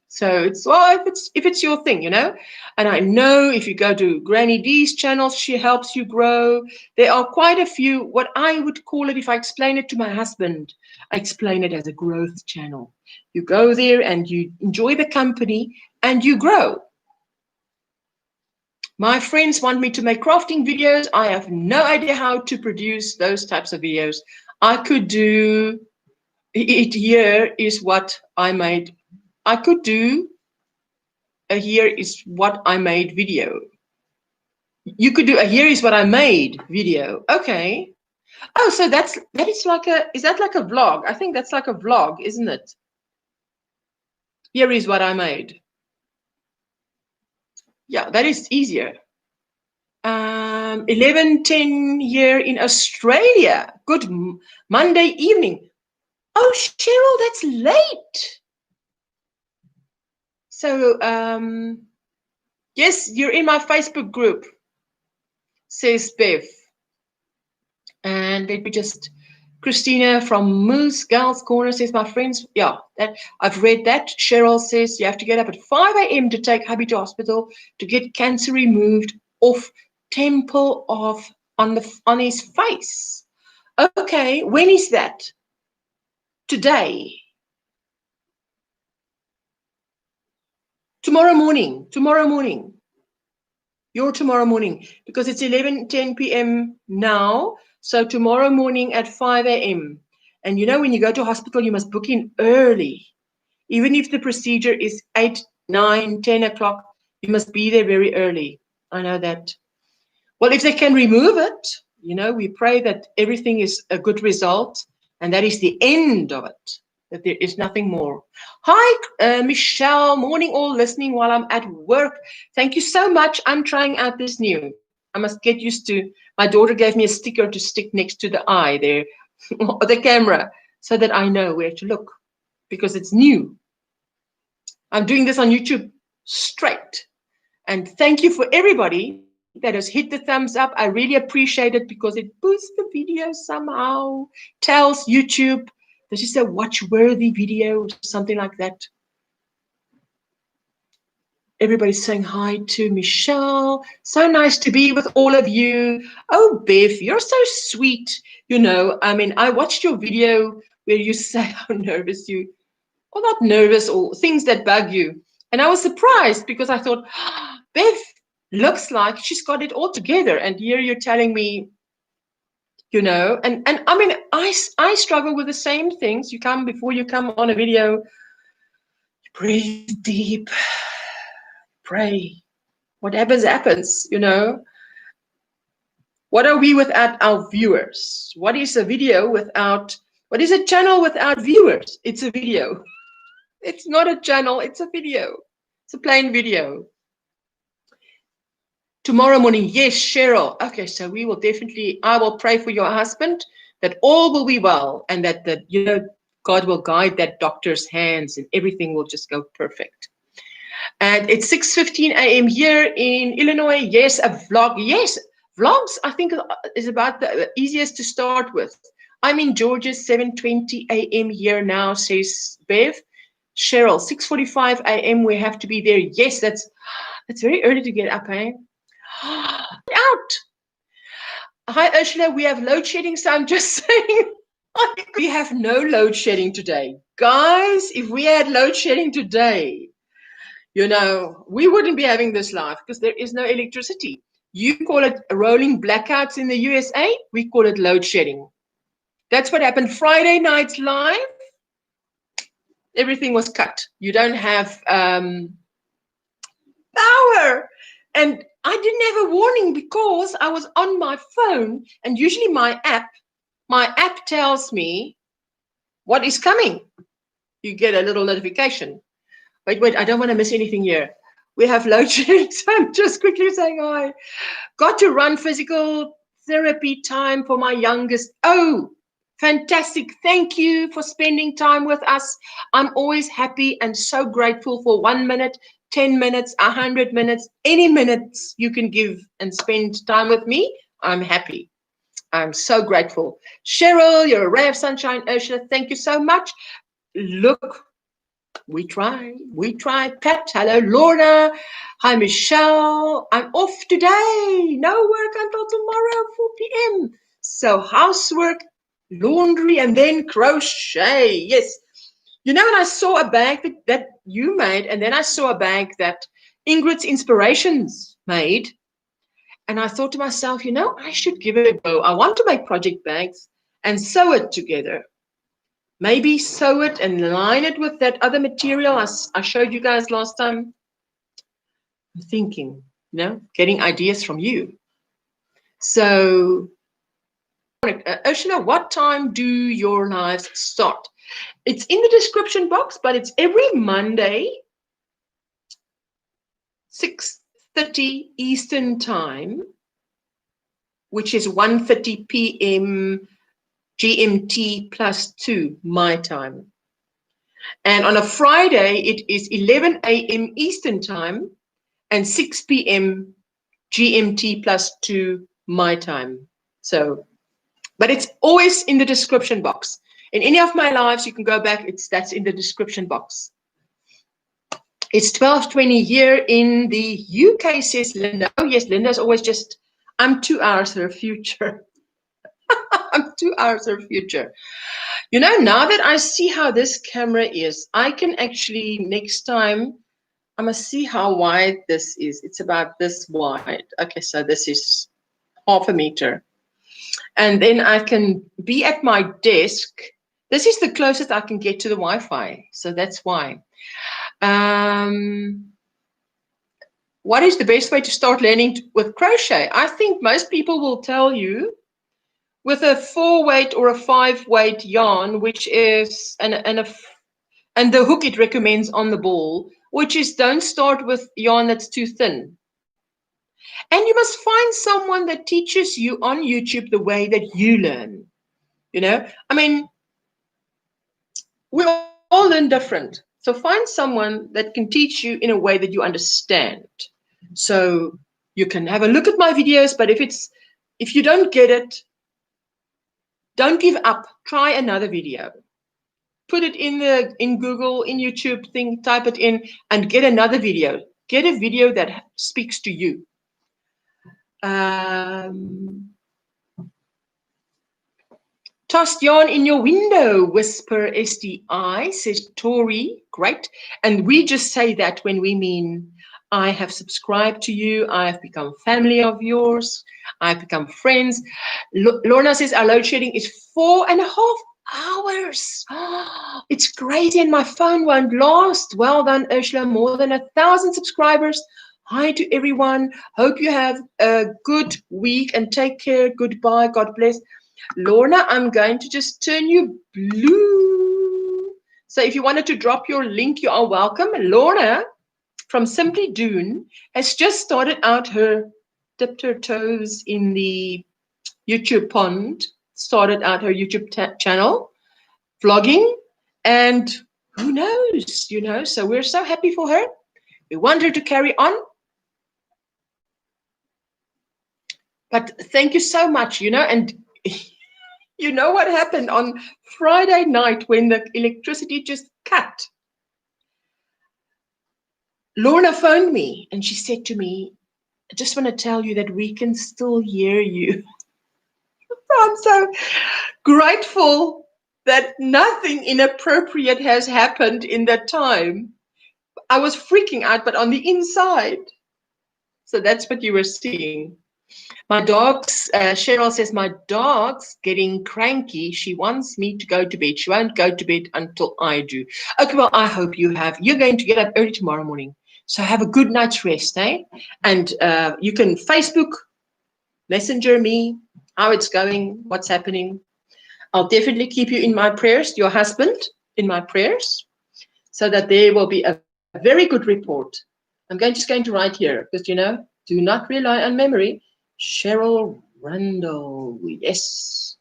So it's, well, if it's your thing, you know. And I know if you go to Granny D's channels, she helps you grow. There are quite a few, what I would call it, if I explain it to my husband, I explain it as a growth channel. You go there and you enjoy the company and you grow. My friends want me to make crafting videos. I have no idea how to produce those types of videos. I could do it. Here is what I made. I could do a here is what I made video. You could do a here is what I made video. Okay. Oh, so that is like is that like a vlog? I think that's like a vlog, isn't it? Here is what I made. Yeah, that is easier. 11:10 here in Australia. Good Monday evening. Oh, Cheryl, that's late. So, yes, you're in my Facebook group, says Bev. And let me just, Christina from Moose Girls Corner says, my friends, yeah, that I've read that. Cheryl says you have to get up at 5 a.m. to take hubby to hospital to get cancer removed off temple of on his face. Okay, when is that? Today. Tomorrow morning. Tomorrow morning. Your tomorrow morning, because it's 11:10 p.m. now. So tomorrow morning at 5 a.m. And you know, when you go to hospital, you must book in early. Even if the procedure is 8, 9, 10 o'clock, you must be there very early. I know that. Well, if they can remove it, you know, we pray that everything is a good result, and that is the end of it, that there is nothing more. Hi, Michelle. Morning all, listening while I'm at work. Thank you so much. I'm trying out this new. I must get used to, my daughter gave me a sticker to stick next to the eye there, the camera, so that I know where to look, because it's new. I'm doing this on YouTube straight. And thank you for everybody that has hit the thumbs up. I really appreciate it, because it boosts the video somehow, tells YouTube this is a watch-worthy video or something like that. Everybody's saying hi to Michelle. So nice to be with all of you. Oh, Bev, you're so sweet. You know, I mean, I watched your video where you say how nervous you, or not nervous, or things that bug you. And I was surprised, because I thought, oh, Bev looks like she's got it all together. And here you're telling me, you know, and I mean, I struggle with the same things. Before you come on a video, you breathe deep, pray. What happens, happens, you know. What are we without our viewers? What is a video without, what is a channel without viewers? It's a video. It's not a channel, it's a video. It's a plain video. Tomorrow morning, yes, Cheryl. Okay, so we will definitely, I will pray for your husband that all will be well, and that you know, God will guide that doctor's hands and everything will just go perfect. And it's 6:15 a.m. here in Illinois. Yes, a vlog. Yes, vlogs, I think, is about the easiest to start with. I'm in Georgia, 7:20 a.m. here now, says Bev. Cheryl, 6:45 a.m. we have to be there. Yes, that's very early to get up, eh? Out. Hi, Ursula. We have load shedding, so I'm just saying we have no load shedding today. Guys, if we had load shedding today, you know, we wouldn't be having this live, because there is no electricity. You call it rolling blackouts in the USA. We call it load shedding. That's what happened Friday night live. Everything was cut. You don't have power. And I didn't have a warning, because I was on my phone, and usually my app tells me what is coming. You get a little notification. Wait, I don't want to miss anything here. We have load shedding, so I'm just quickly saying hi. Got to run physical therapy time for my youngest. Oh, fantastic. Thank you for spending time with us. I'm always happy and so grateful for 1 minute, 10 minutes, 100 minutes, any minutes you can give and spend time with me. I'm happy. I'm so grateful. Cheryl, you're a ray of sunshine. Ursula, thank you so much. Look, we try. Pat, hello, Lorna. Hi, Michelle. I'm off today. No work until tomorrow, 4 p.m. So housework, laundry, and then crochet. Yes. You know, and I saw a bag that you made, and then I saw a bag that Ingrid's Inspirations made. And I thought to myself, you know, I should give it a go. I want to make project bags and sew it together. Maybe sew it and line it with that other material I showed you guys last time. I'm thinking, you know, getting ideas from you. So, Ursula, what time do your lives start? It's in the description box, but it's every Monday, 6:30 Eastern Time, which is 1:30 p.m. GMT +2 my time. And on a Friday, it is 11 a.m. Eastern Time and 6 p.m. GMT +2 my time. So, but it's always in the description box. In any of my lives, you can go back. That's in the description box. It's 12:20 here in the UK, says Linda. Oh, yes, Linda's always just, I'm 2 hours her future. I'm 2 hours her future. You know, now that I see how this camera is, I can actually, next time, I must see how wide this is. It's about this wide. Okay, so this is 0.5 meter. And then I can be at my desk. This is the closest I can get to the Wi-Fi. So that's why. What is the best way to start learning with crochet? I think most people will tell you with a 4-weight or a 5-weight yarn, which is, and the hook it recommends on the ball, which is don't start with yarn that's too thin. And you must find someone that teaches you on YouTube the way that you learn. You know, I mean, we all learn different. So find someone that can teach you in a way that you understand. So you can have a look at my videos, but if you don't get it, don't give up. Try another video. Put it in Google, in YouTube thing, type it in and get another video. Get a video that speaks to you. Tossed yarn in your window, whisper SDI, says Tori. Great. And we just say that when we mean I have subscribed to you, I have become family of yours, I've become friends. Lorna says our load shedding is 4.5 hours. It's crazy and my phone won't last. Well done, Ursula. More than 1,000 subscribers. Hi to everyone. Hope you have a good week and take care. Goodbye. God bless. Lorna, I'm going to just turn you blue. So if you wanted to drop your link, you are welcome. Lorna from Simply Dune has just started out dipped her toes in the YouTube pond, started out her YouTube channel, vlogging, and who knows, you know, so we're so happy for her. We want her to carry on. But thank you so much, you know, and you know what happened on Friday night when the electricity just cut? Lorna phoned me and she said to me, I just want to tell you that we can still hear you. I'm so grateful that nothing inappropriate has happened in that time. I was freaking out, but on the inside. So that's what you were seeing. My dog's, Cheryl says, my dog's getting cranky. She wants me to go to bed. She won't go to bed until I do. Okay, well, I hope you're going to get up early tomorrow morning. So have a good night's rest, eh? And you can Facebook, Messenger me, how it's going, what's happening. I'll definitely keep you in my prayers, your husband in my prayers, so that there will be a very good report. I'm just going to write here, because, you know, do not rely on memory. Cheryl Randall, yes.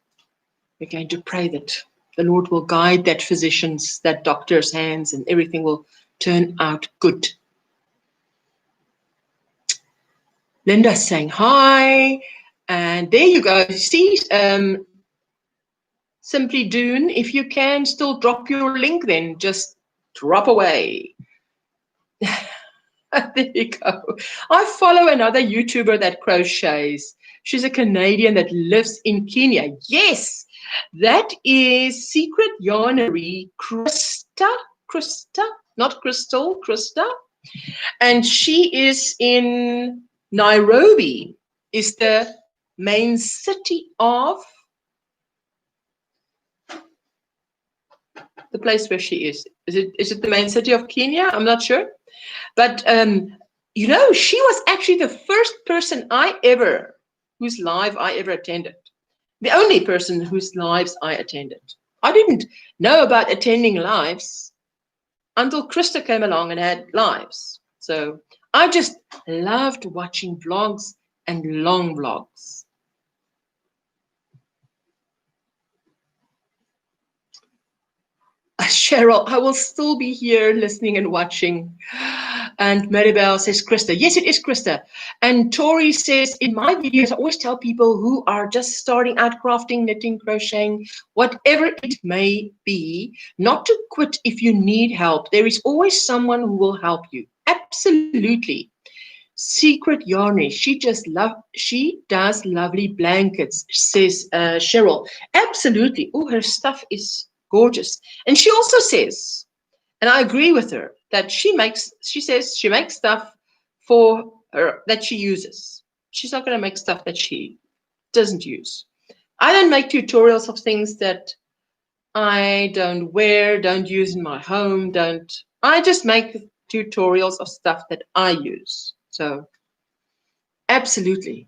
We're going to pray that the Lord will guide that physician's, that doctor's hands, and everything will turn out good. Linda's saying hi, and there you go. See, Simply Dune, if you can still drop your link, then just drop away. There you go. I follow another YouTuber that crochets. She's a Canadian that lives in Kenya. Yes, that is Secret Yarnery Krista, not Crystal, Krista. And she is in Nairobi, is the main city of the place where she is. Is it the main city of Kenya? I'm not sure. But You know, she was actually the first person whose live I ever attended. The only person whose lives I attended. I didn't know about attending lives until Krista came along and had lives. So I just loved watching vlogs and long vlogs. Cheryl, I will still be here listening and watching. And Maribel says, Krista. Yes, it is Krista. And Tori says, in my videos, I always tell people who are just starting out crafting, knitting, crocheting, whatever it may be, not to quit if you need help. There is always someone who will help you. Absolutely. Secret Yarny, she does lovely blankets, says Cheryl. Absolutely. Oh, her stuff is gorgeous. And she also says, and I agree with her, that she says she makes stuff for her that she uses. She's not going to make stuff that she doesn't use. I don't make tutorials of things that I don't wear, don't use in my home, I just make tutorials of stuff that I use. So, absolutely.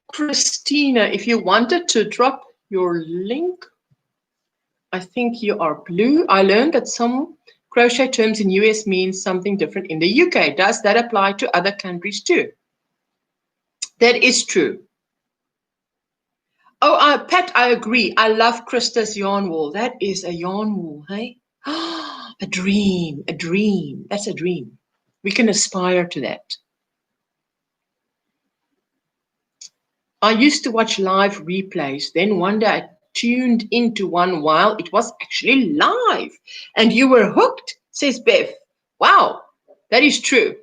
Christina, if you wanted to drop your link, I think you are blue. I learned that some crochet terms in US means something different in the UK. Does that apply to other countries too? That is true. Oh, Pat, I agree. I love Krista's yarn wall. That is a yarn wall, hey? A dream, a dream. That's a dream. We can aspire to that. I used to watch live replays. Then one day I tuned into one while it was actually live. And you were hooked, says Bev. Wow, that is true.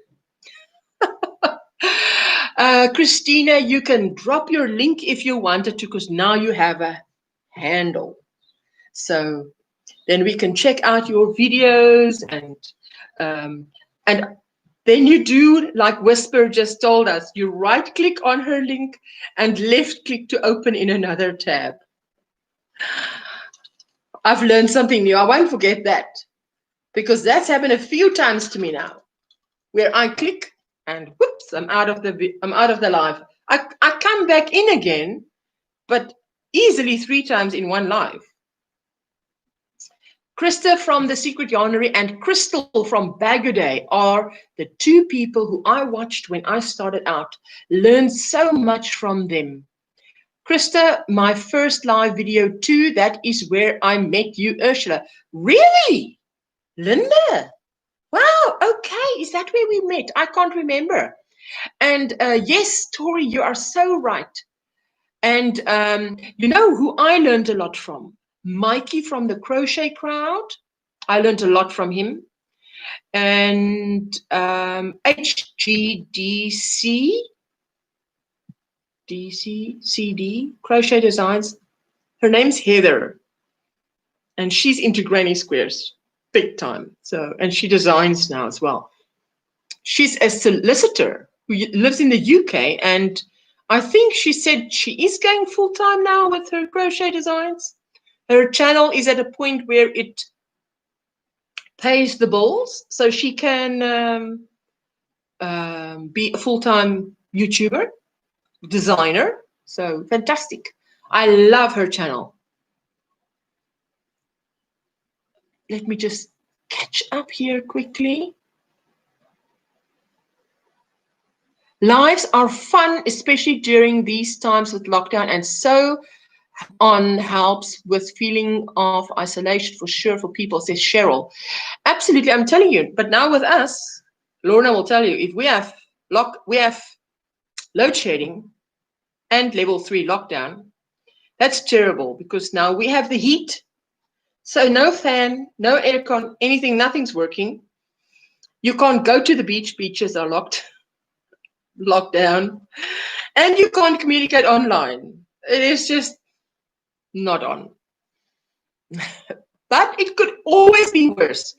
Christina, you can drop your link if you wanted to, because now you have a handle. So then we can check out your videos and then you do like Whisper just told us. You right click on her link and left click to open in another tab. I've learned something new. I won't forget that, because that's happened a few times to me now, where I click and whoops, I'm out of the live. I come back in again, but easily 3 times in one live. Krista from The Secret Yarnery and Crystal from Baguday are the 2 people who I watched when I started out. Learned so much from them. Krista, my first live video too, that is where I met you, Ursula. Really? Linda? Wow, okay. Is that where we met? I can't remember. And yes, Tori, you are so right. And you know who I learned a lot from? Mikey from the Crochet Crowd. I learned a lot from him. And HGDC, CD, Crochet Designs. Her name's Heather. And she's into Granny Squares, big time. So, and she designs now as well. She's a solicitor who lives in the UK, and I think she said she is going full-time now with her crochet designs. Her channel is at a point where it pays the bills, so she can be a full-time YouTuber, designer. So fantastic. I love her channel. Let me just catch up here quickly. Lives are fun, especially during these times with lockdown, and so on helps with feeling of isolation for sure for people, says Cheryl. Absolutely, I'm telling you. But now with us, Lorna will tell you, if we have load shedding and level 3 lockdown, that's terrible, because now we have the heat. So no fan, no aircon, anything, nothing's working. You can't go to the beach. Beaches are locked down. And you can't communicate online. It is just not on. But it could always be worse.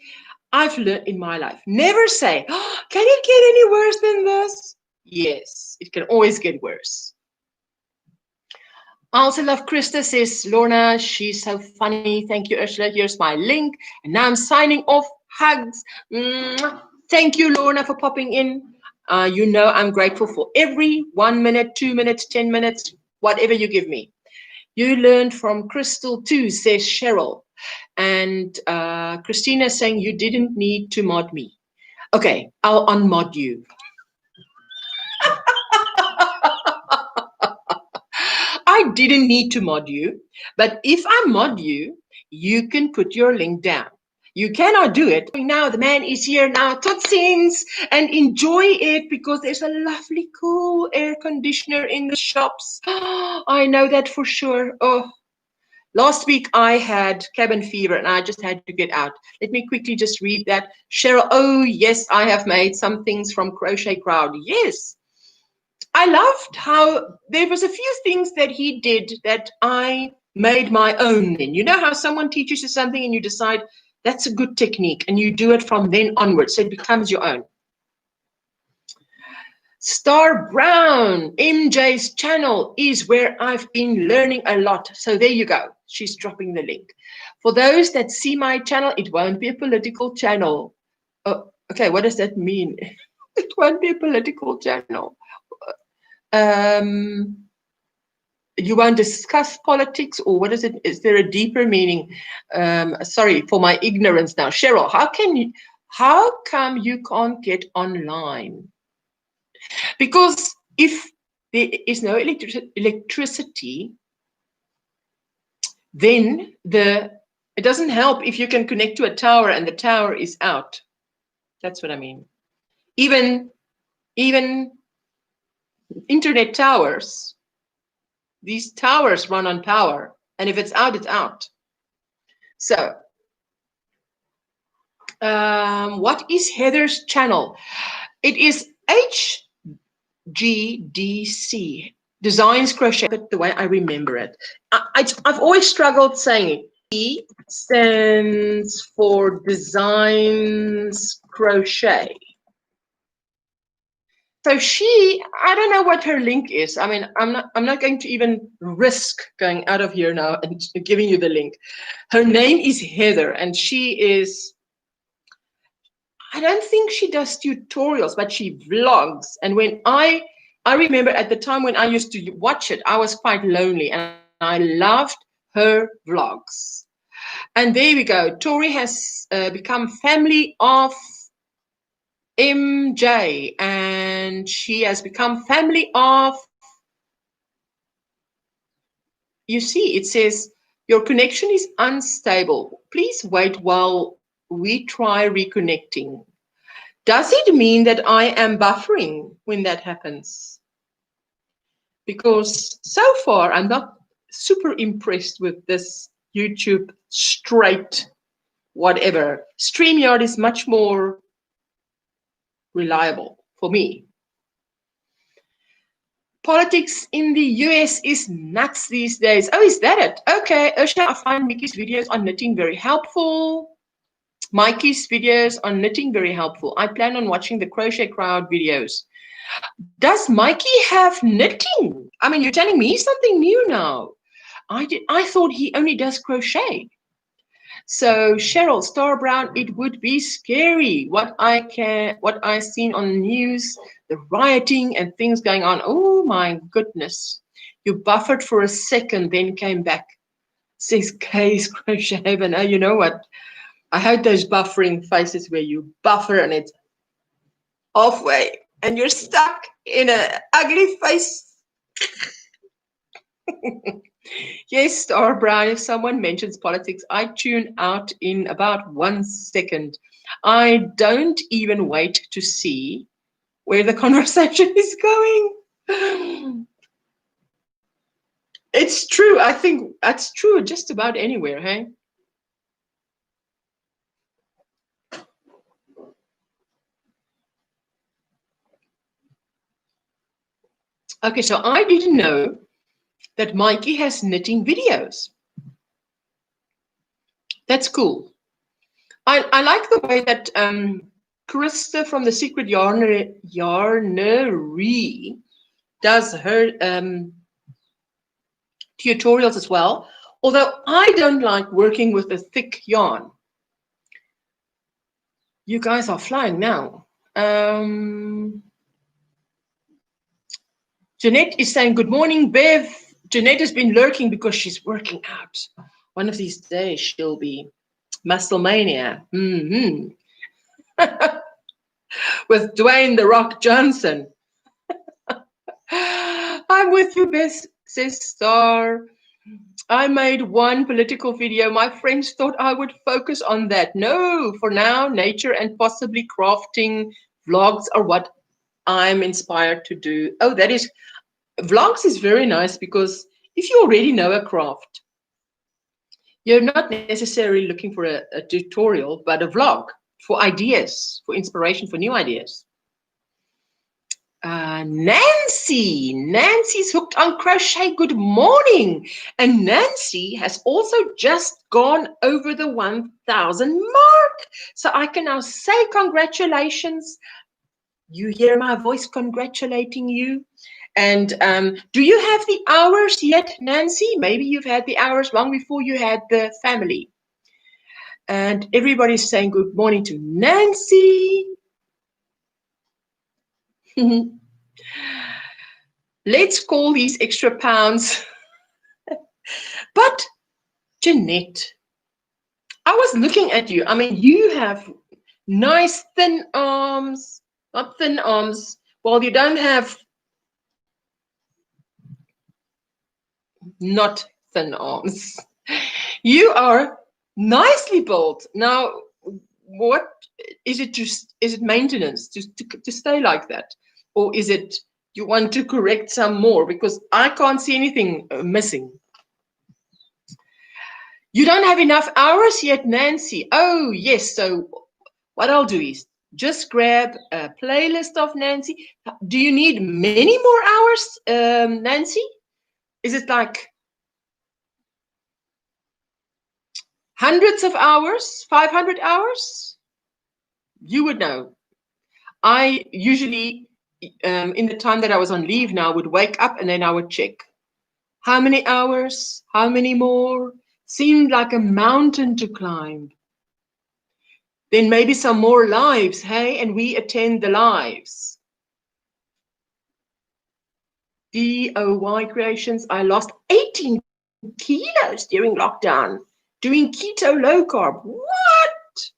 I've learned in my life, never say, oh, can it get any worse than this? Yes, it can always get worse. I also love Krista, says Lorna. She's so funny. Thank you, Ursula. Here's my link. And now I'm signing off. Hugs. Mwah. Thank you, Lorna, for popping in. You know I'm grateful for every 1 minute, 2 minutes, 10 minutes, whatever you give me. You learned from Crystal too, says Cheryl. And Christina saying you didn't need to mod me. Okay, I'll unmod you. I didn't need to mod you, but if I mod you, you can put your link down. You cannot do it. Now the man is here now, totsins, and enjoy it because there's a lovely cool air conditioner in the shops. I know that for sure. Oh, last week I had cabin fever and I just had to get out. Let me quickly just read that. Cheryl, oh yes, I have made some things from Crochet Crowd. Yes. I loved how there was a few things that he did that I made my own then. You know how someone teaches you something and you decide that's a good technique and you do it from then onwards, so it becomes your own. Star Brown, MJ's channel is where I've been learning a lot. So there you go. She's dropping the link. For those that see my channel, it won't be a political channel. Oh, okay, what does that mean? It won't be a political channel. You won't discuss politics, or what is it? Is there a deeper meaning? Sorry for my ignorance now. Cheryl, how come you can't get online? Because if there is no electricity, then it doesn't help if you can connect to a tower and the tower is out. That's what I mean. Even internet towers, these towers run on power, and if it's out, it's out. So what is Heather's channel? It is HGDC, Designs Crochet, the way I remember it. I've always struggled saying it. E stands for Designs Crochet. So I don't know what her link is. I mean, I'm not going to even risk going out of here now and giving you the link. Her name is Heather, and she is, I don't think she does tutorials, but she vlogs. And when I remember at the time when I used to watch it, I was quite lonely and I loved her vlogs. And there we go. Tori has become family of MJ, and she has become family of, you see, it says, your connection is unstable. Please wait while we try reconnecting. Does it mean that I am buffering when that happens? Because so far, I'm not super impressed with this YouTube straight whatever. StreamYard is much more reliable for me. Politics in the US is nuts these days. Oh, is that it? Okay, Ursula, I find Mickey's videos on knitting very helpful. Mikey's videos on knitting very helpful. I plan on watching the Crochet Crowd videos. Does Mikey have knitting? I mean, you're telling me something new now. I thought he only does crochet. So Cheryl, Star Brown, it would be scary what I seen on the news, the rioting and things going on. Oh my goodness. You buffered for a second, then came back. Says Kay's Crochet, but now you know what? I hate those buffering faces where you buffer and it's halfway and you're stuck in an ugly face. Yes, Star Brown, if someone mentions politics, I tune out in about 1 second. I don't even wait to see where the conversation is going. It's true. I think that's true just about anywhere, hey? Okay, so I didn't know that Mikey has knitting videos. That's cool. I like the way that Krista from the Secret Yarnery does her tutorials as well. Although I don't like working with a thick yarn. You guys are flying now. Jeanette is saying, good morning, Bev. Jeanette has been lurking because she's working out. One of these days she'll be muscle mania. With Dwayne "The Rock" Johnson. I'm with you, Bess, says Star. I made one political video. My friends thought I would focus on that. No, for now, nature and possibly crafting vlogs are what I'm inspired to do. Oh, that is, vlogs is very nice because if you already know a craft, you're not necessarily looking for a tutorial, but a vlog for ideas, for inspiration, for new ideas. Nancy's hooked on crochet. Good morning. And Nancy has also just gone over the 1,000 mark. So I can now say congratulations. You hear my voice congratulating you. And do you have the hours yet, Nancy? Maybe you've had the hours long before you had the family. And everybody's saying good morning to Nancy. Let's call these extra pounds. But Jeanette, I was looking at you. I mean, you have nice thin arms, not thin arms. Well, you don't have not thin arms. You are nicely built. Now, what is it? Just is it maintenance to stay like that, or is it you want to correct some more? Because I can't see anything missing. You don't have enough hours yet, Nancy. Oh yes. So what I'll do is just grab a playlist of Nancy. Do you need many more hours, Nancy? Is it like hundreds of hours, 500 hours? You would know. I usually, in the time that I was on leave now, would wake up and then I would check. How many hours? How many more? Seemed like a mountain to climb. Then maybe some more lives, hey? And we attend the lives. DOY Creations. I lost 18 kilos during lockdown. Doing keto low carb. What?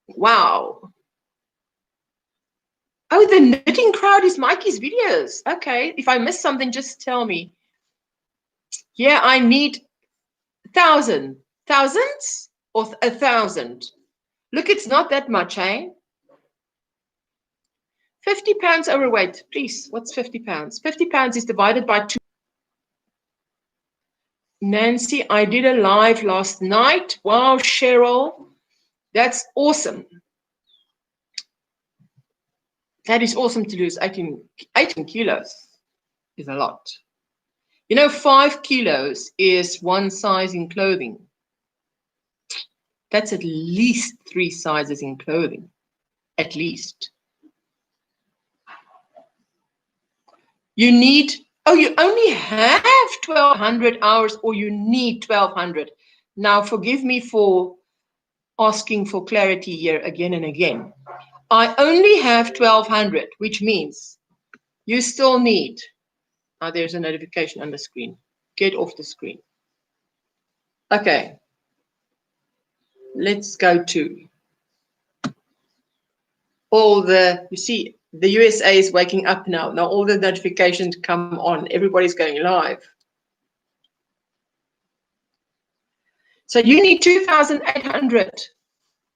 Wow. Oh, the knitting crowd is Mikey's videos. Okay. If I missed something, just tell me. Yeah, I need 1,000. Thousands or 1,000? Look, it's not that much, eh? 50 pounds overweight. Please, what's 50 pounds? 50 pounds is divided by 2. Nancy, I did a live last night. Wow, Cheryl. That's awesome. That is awesome to lose 18 kilos. Is a lot. You know, 5 kilos is one size in clothing. That's at least 3 sizes in clothing. At least. You need, oh, you only have 1,200 hours or you need 1,200. Now, forgive me for asking for clarity here again and again. I only have 1,200, which means you still need, there's a notification on the screen. Get off the screen. Okay. Let's go to all the, you see, the USA is waking up now. Now all the notifications come on. Everybody's going live. So you need 2,800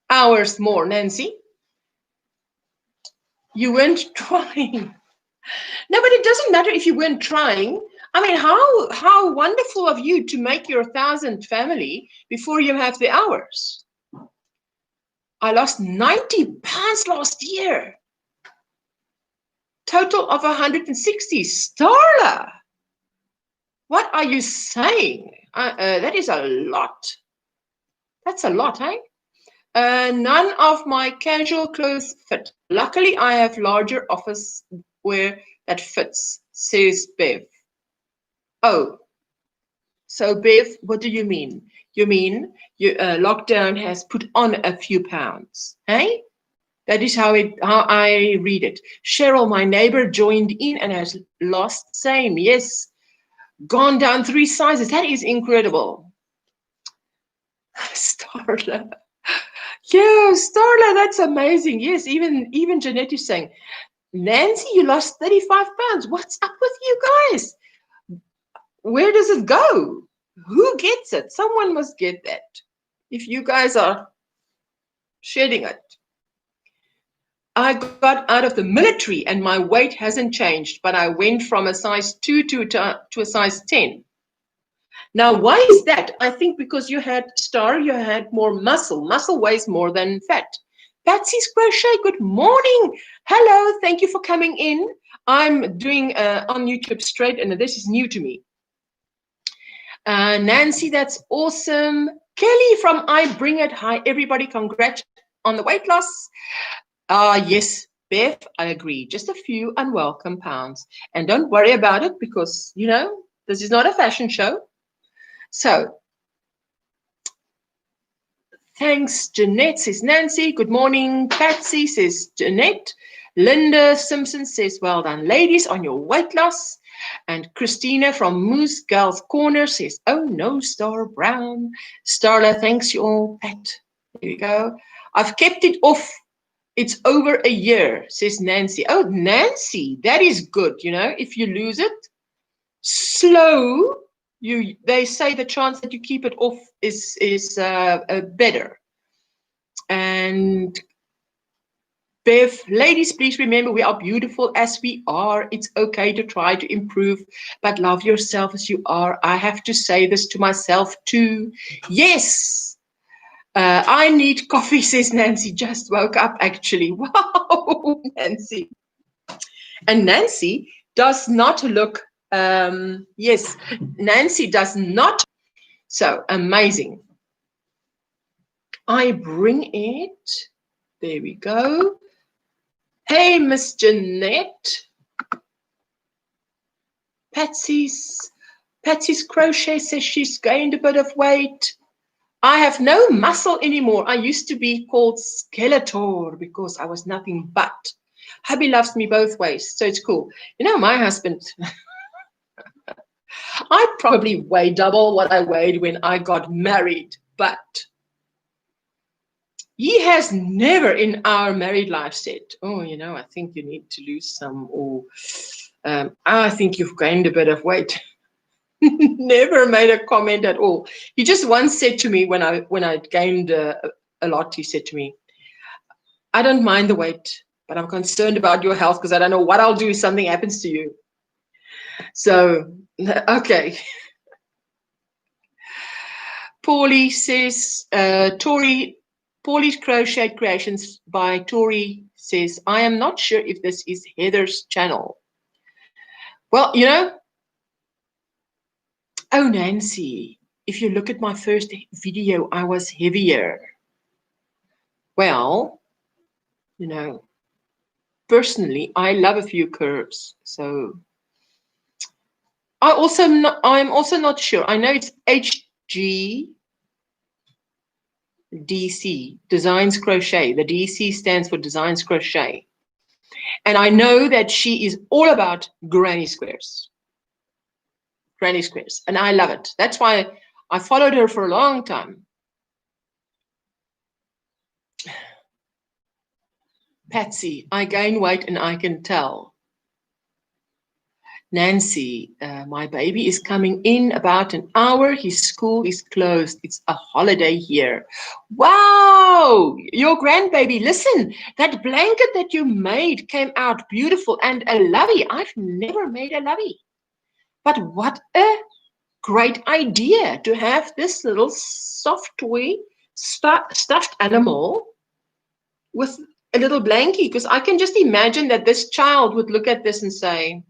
hours more, Nancy. You weren't trying. No, but it doesn't matter if you weren't trying. I mean, how wonderful of you to make your 1,000 family before you have the hours. I lost 90 pounds last year. Total of 160. Starla, what are you saying? That is a lot. That's a lot, eh? None of my casual clothes fit. Luckily, I have larger office wear that fits, says Bev. Oh, so Bev, what do you mean? You mean your lockdown has put on a few pounds, hey? That is how I read it. Cheryl, my neighbor, joined in and has lost same. Yes, gone down 3 sizes. That is incredible. Starla. Yeah, Starla, that's amazing. Yes, even Jeanette is saying, Nancy, you lost 35 pounds. What's up with you guys? Where does it go? Who gets it? Someone must get that. If you guys are shedding it. I got out of the military and my weight hasn't changed, but I went from a size 2 to a size 10. Now, why is that? I think because you had more muscle. Muscle weighs more than fat. Patsy's Crochet, good morning. Hello, thank you for coming in. I'm doing on YouTube straight, and this is new to me. Nancy, that's awesome. Kelly from I Bring It. Hi, everybody. Congrats on the weight loss. Yes, Beth, I agree. Just a few unwelcome pounds. And don't worry about it because, you know, this is not a fashion show. So, thanks, Jeanette, says Nancy. Good morning, Patsy, says Jeanette. Linda Simpson says, well done, ladies, on your weight loss. And Christina from Moose Girls Corner says, oh, no, Star Brown. Starla, thanks you all, Pat. There you go. I've kept it off. It's over a year, says Nancy. Oh, Nancy, that is good. You know, if you lose it, slow. They say the chance that you keep it off is better. And Bev, ladies, please remember we are beautiful as we are. It's okay to try to improve, but love yourself as you are. I have to say this to myself too. Yes, I need coffee, says Nancy. Just woke up, actually. Wow, Nancy. And Nancy does not look, yes, Nancy does not. So amazing. I bring it. There we go. Hey, Miss Jeanette. Patsy's Crochet says she's gained a bit of weight. I have no muscle anymore. I used to be called Skeletor because I was nothing but. Hubby loves me both ways, so it's cool. You know, my husband, I probably weigh double what I weighed when I got married, but he has never in our married life said, oh, you know, I think you need to lose some, or I think you've gained a bit of weight. Never made a comment at all. He just once said to me when I gained a lot, he said to me, I don't mind the weight, but I'm concerned about your health because I don't know what I'll do if something happens to you. So, okay. Paulie says, Paulie's Crochet Creations by Tori says, I am not sure if this is Heather's channel. Well, you know, oh, Nancy, if you look at my first video, I was heavier. Well, you know, personally, I love a few curves. So I'm also not sure. I know it's HGDC, Designs Crochet. The DC stands for Designs Crochet. And I know that she is all about granny squares. Granny squares. And I love it. That's why I followed her for a long time. Patsy, I gain weight and I can tell. Nancy, my baby is coming in about an hour. His school is closed. It's a holiday here. Wow, your grandbaby. Listen, that blanket that you made came out beautiful, and a lovey. I've never made a lovey. But what a great idea to have this little soft toy stuffed animal with a little blankie, because I can just imagine that this child would look at this and say,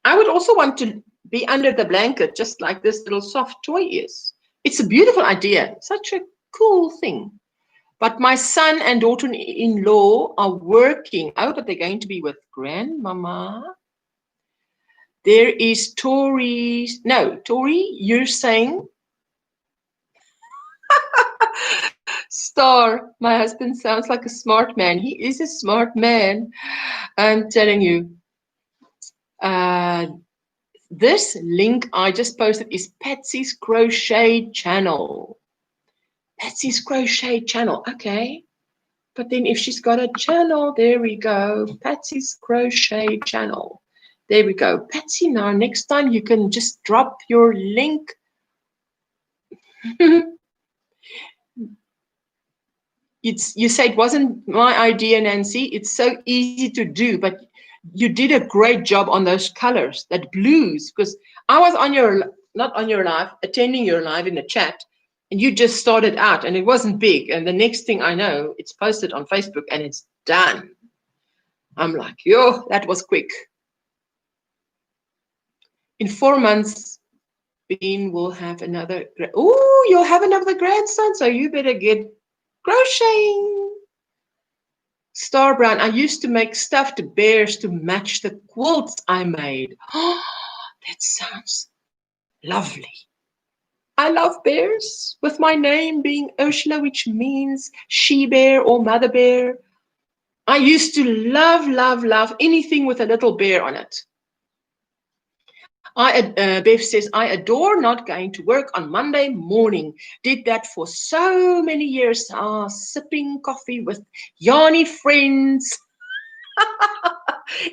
I would also want to be under the blanket, just like this little soft toy is. It's a beautiful idea. Such a cool thing. But my son and daughter-in-law are working. Oh, but they're going to be with grandmama. There is Tori. No, Tori, you're saying Star. My husband sounds like a smart man. He is a smart man. I'm telling you. This link I just posted is Patsy's Crochet channel. Patsy's Crochet channel. Okay. But then if she's got a channel, there we go. Patsy's Crochet channel. There we go. Patsy, now next time you can just drop your link. You say it wasn't my idea, Nancy. It's so easy to do, but you did a great job on those colors, that blues, because I was on your, not on your live, attending your live in the chat, and you just started out, and it wasn't big, and the next thing I know, it's posted on Facebook, and it's done. I'm like, yo, that was quick. In 4 months, Bean will have another, oh, you'll have another grandson, so you better get crocheting. Star Brown, I used to make stuffed bears to match the quilts I made. Oh, that sounds lovely. I love bears, with my name being Ursula, which means she-bear or mother bear. I used to love, love, love anything with a little bear on it. Bev says, I adore not going to work on Monday morning. Did that for so many years. Sipping coffee with yarny friends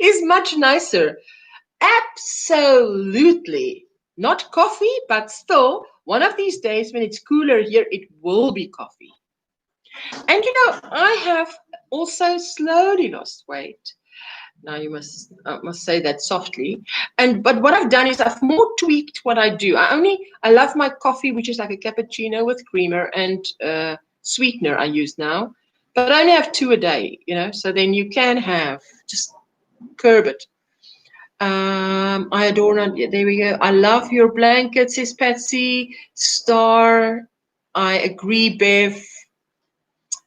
is much nicer. Absolutely. Not coffee, but still, one of these days when it's cooler here, it will be coffee. And you know, I have also slowly lost weight. Now I must say that softly. But what I've done is I've more tweaked what I do. I love my coffee, which is like a cappuccino with creamer and sweetener I use now. But I only have 2 a day, you know, so then you can have, just curb it. I adore not. There we go. I love your blanket, says Patsy. Star. I agree, Bev.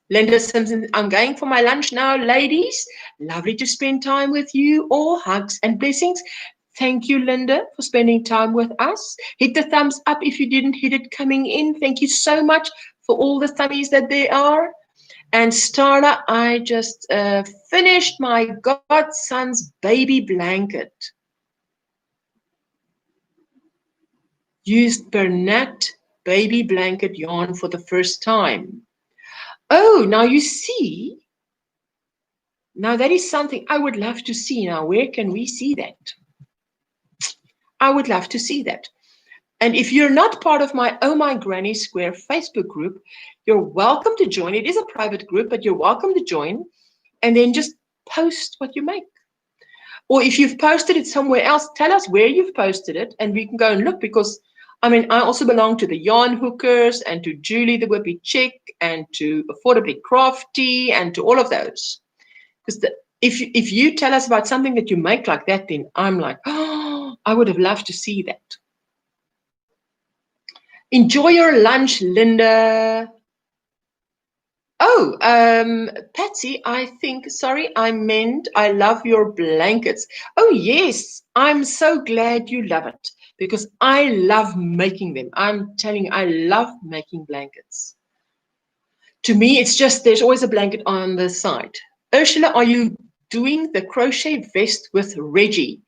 Linda Simpson, I'm going for my lunch now, ladies. Lovely to spend time with you. All hugs and blessings. Thank you, Linda, for spending time with us. Hit the thumbs up if you didn't hit it coming in. Thank you so much for all the thummies that there are. And Starla, I just finished my godson's baby blanket. Used Bernat baby blanket yarn for the first time. Oh, now you see. Now that is something I would love to see. Now, where can we see that? I would love to see that. And if you're not part of my OMGrannySquare Facebook group, you're welcome to join. It is a private group, but you're welcome to join. And then just post what you make. Or if you've posted it somewhere else, tell us where you've posted it, and we can go and look, because I mean, I also belong to the Yarn Hookers and to Julie the Whippy Chick and to Affordably Crafty and to all of those. Because if you tell us about something that you make like that, then I'm like, oh, I would have loved to see that. Enjoy your lunch, Linda. Oh, Patsy, I think, sorry, I meant I love your blankets. Oh, yes, I'm so glad you love it, because I love making them. I'm telling you, I love making blankets. To me, it's just, there's always a blanket on the side. Ursula, are you doing the crochet vest with Reggie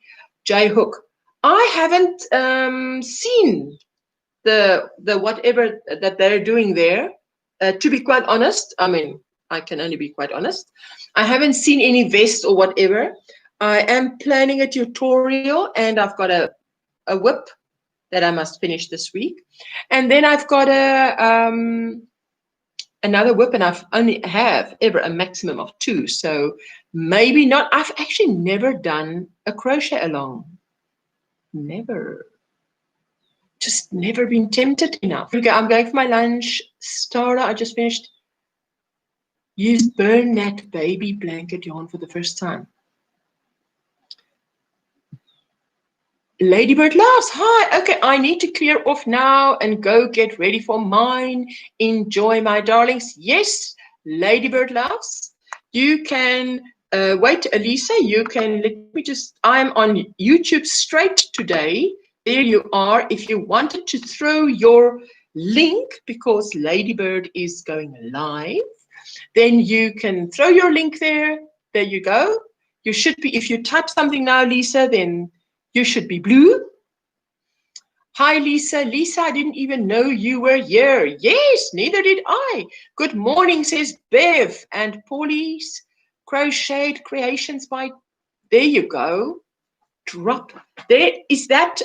J. Hook? I haven't seen the whatever that they're doing there. To be quite honest, I mean, I can only be quite honest. I haven't seen any vest or whatever. I am planning a tutorial, and I've got a whip that I must finish this week. And then I've got another whip, and I've only have ever a maximum of 2. So maybe not. I've actually never done a crochet along. Never. Just never been tempted enough. Okay, I'm going for my lunch. Starla, I just finished. Used Bernat baby blanket yarn for the first time. Ladybird laughs. Hi. Okay, I need to clear off now and go get ready for mine. Enjoy, my darlings. Yes, Ladybird Loves. You can wait, Elisa, you can, let me just, I'm on YouTube straight today. There you are. If you wanted to throw your link, because Ladybird is going live, then you can throw your link there. There you go. You should be, if you type something now, Lisa, then you should be blue. Hi, Lisa. Lisa, I didn't even know you were here. Yes, neither did I. Good morning, says Bev. And Paulie's Crocheted Creations by, there you go. Drop. There, is that,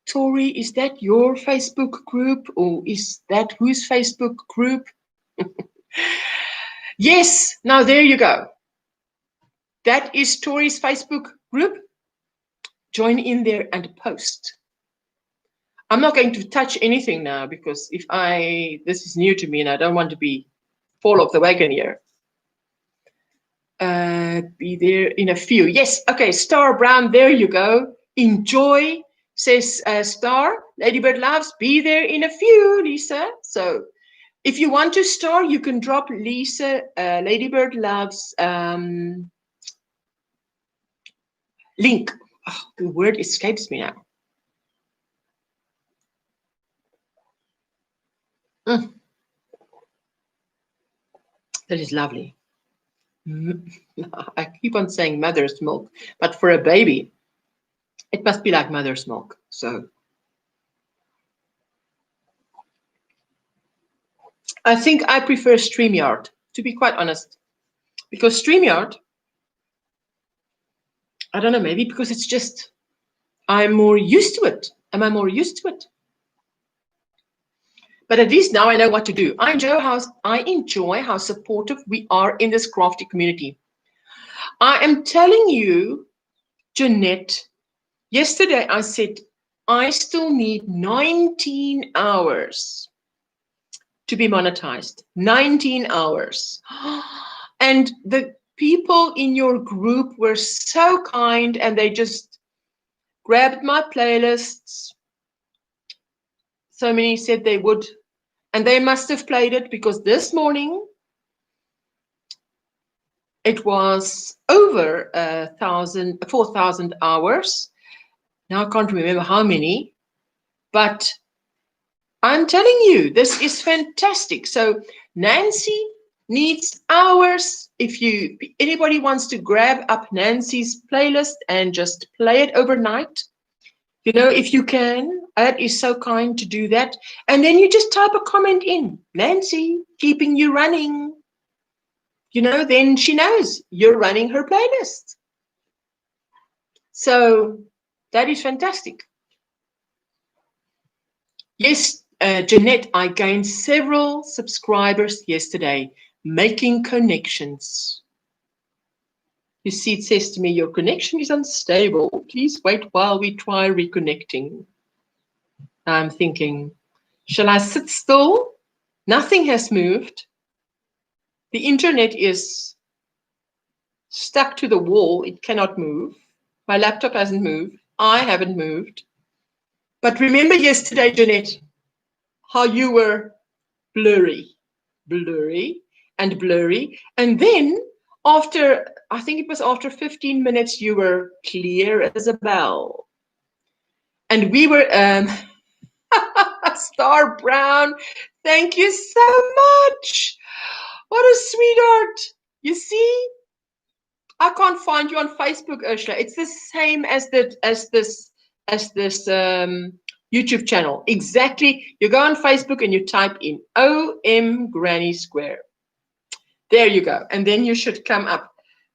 Tori, is that your Facebook group? Or is that whose Facebook group? Yes, now there you go. That is Tori's Facebook group. Join in there and post. I'm not going to touch anything now because this is new to me and I don't want to fall off the wagon here. Be there in a few. Yes, okay, Star Brown, there you go. Enjoy, says Star. Ladybird Loves, be there in a few, Lisa. So if you want to star, you can drop Lisa, Ladybird Loves link. Oh, the word escapes me now. That is lovely. I keep on saying mother's milk, but for a baby, it must be like mother's milk. So I think I prefer StreamYard, to be quite honest, because StreamYard, I don't know, maybe because it's just, I'm more used to it. Am I more used to it? But at least now I know what to do. I enjoy how supportive we are in this crafty community. I am telling you, Jeanette, yesterday I said, I still need 19 hours to be monetized. 19 hours. And the people in your group were so kind and they just grabbed my playlists. So many said they would, and they must have played it because this morning it was over 4,000 hours. Now I can't remember how many, but I'm telling you, this is fantastic. So Nancy needs hours. If anybody wants to grab up Nancy's playlist and just play it overnight, you know, if you can, that is so kind to do that. And then you just type a comment in, Nancy, keeping you running. You know, then she knows you're running her playlist. So that is fantastic. Yes, Jeanette, I gained several subscribers yesterday, making connections. You see, it says to me, your connection is unstable. Please wait while we try reconnecting. I'm thinking, shall I sit still? Nothing has moved. The internet is stuck to the wall. It cannot move. My laptop hasn't moved. I haven't moved. But remember yesterday, Jeanette, how you were blurry. And then after, I think it was after 15 minutes, you were clear as a bell. And we were, Star Brown, thank you so much. What a sweetheart. You see, I can't find you on Facebook, Ursula. It's the same as this YouTube channel. Exactly. You go on Facebook and you type in OMGrannySquare. There you go. And then you should come up.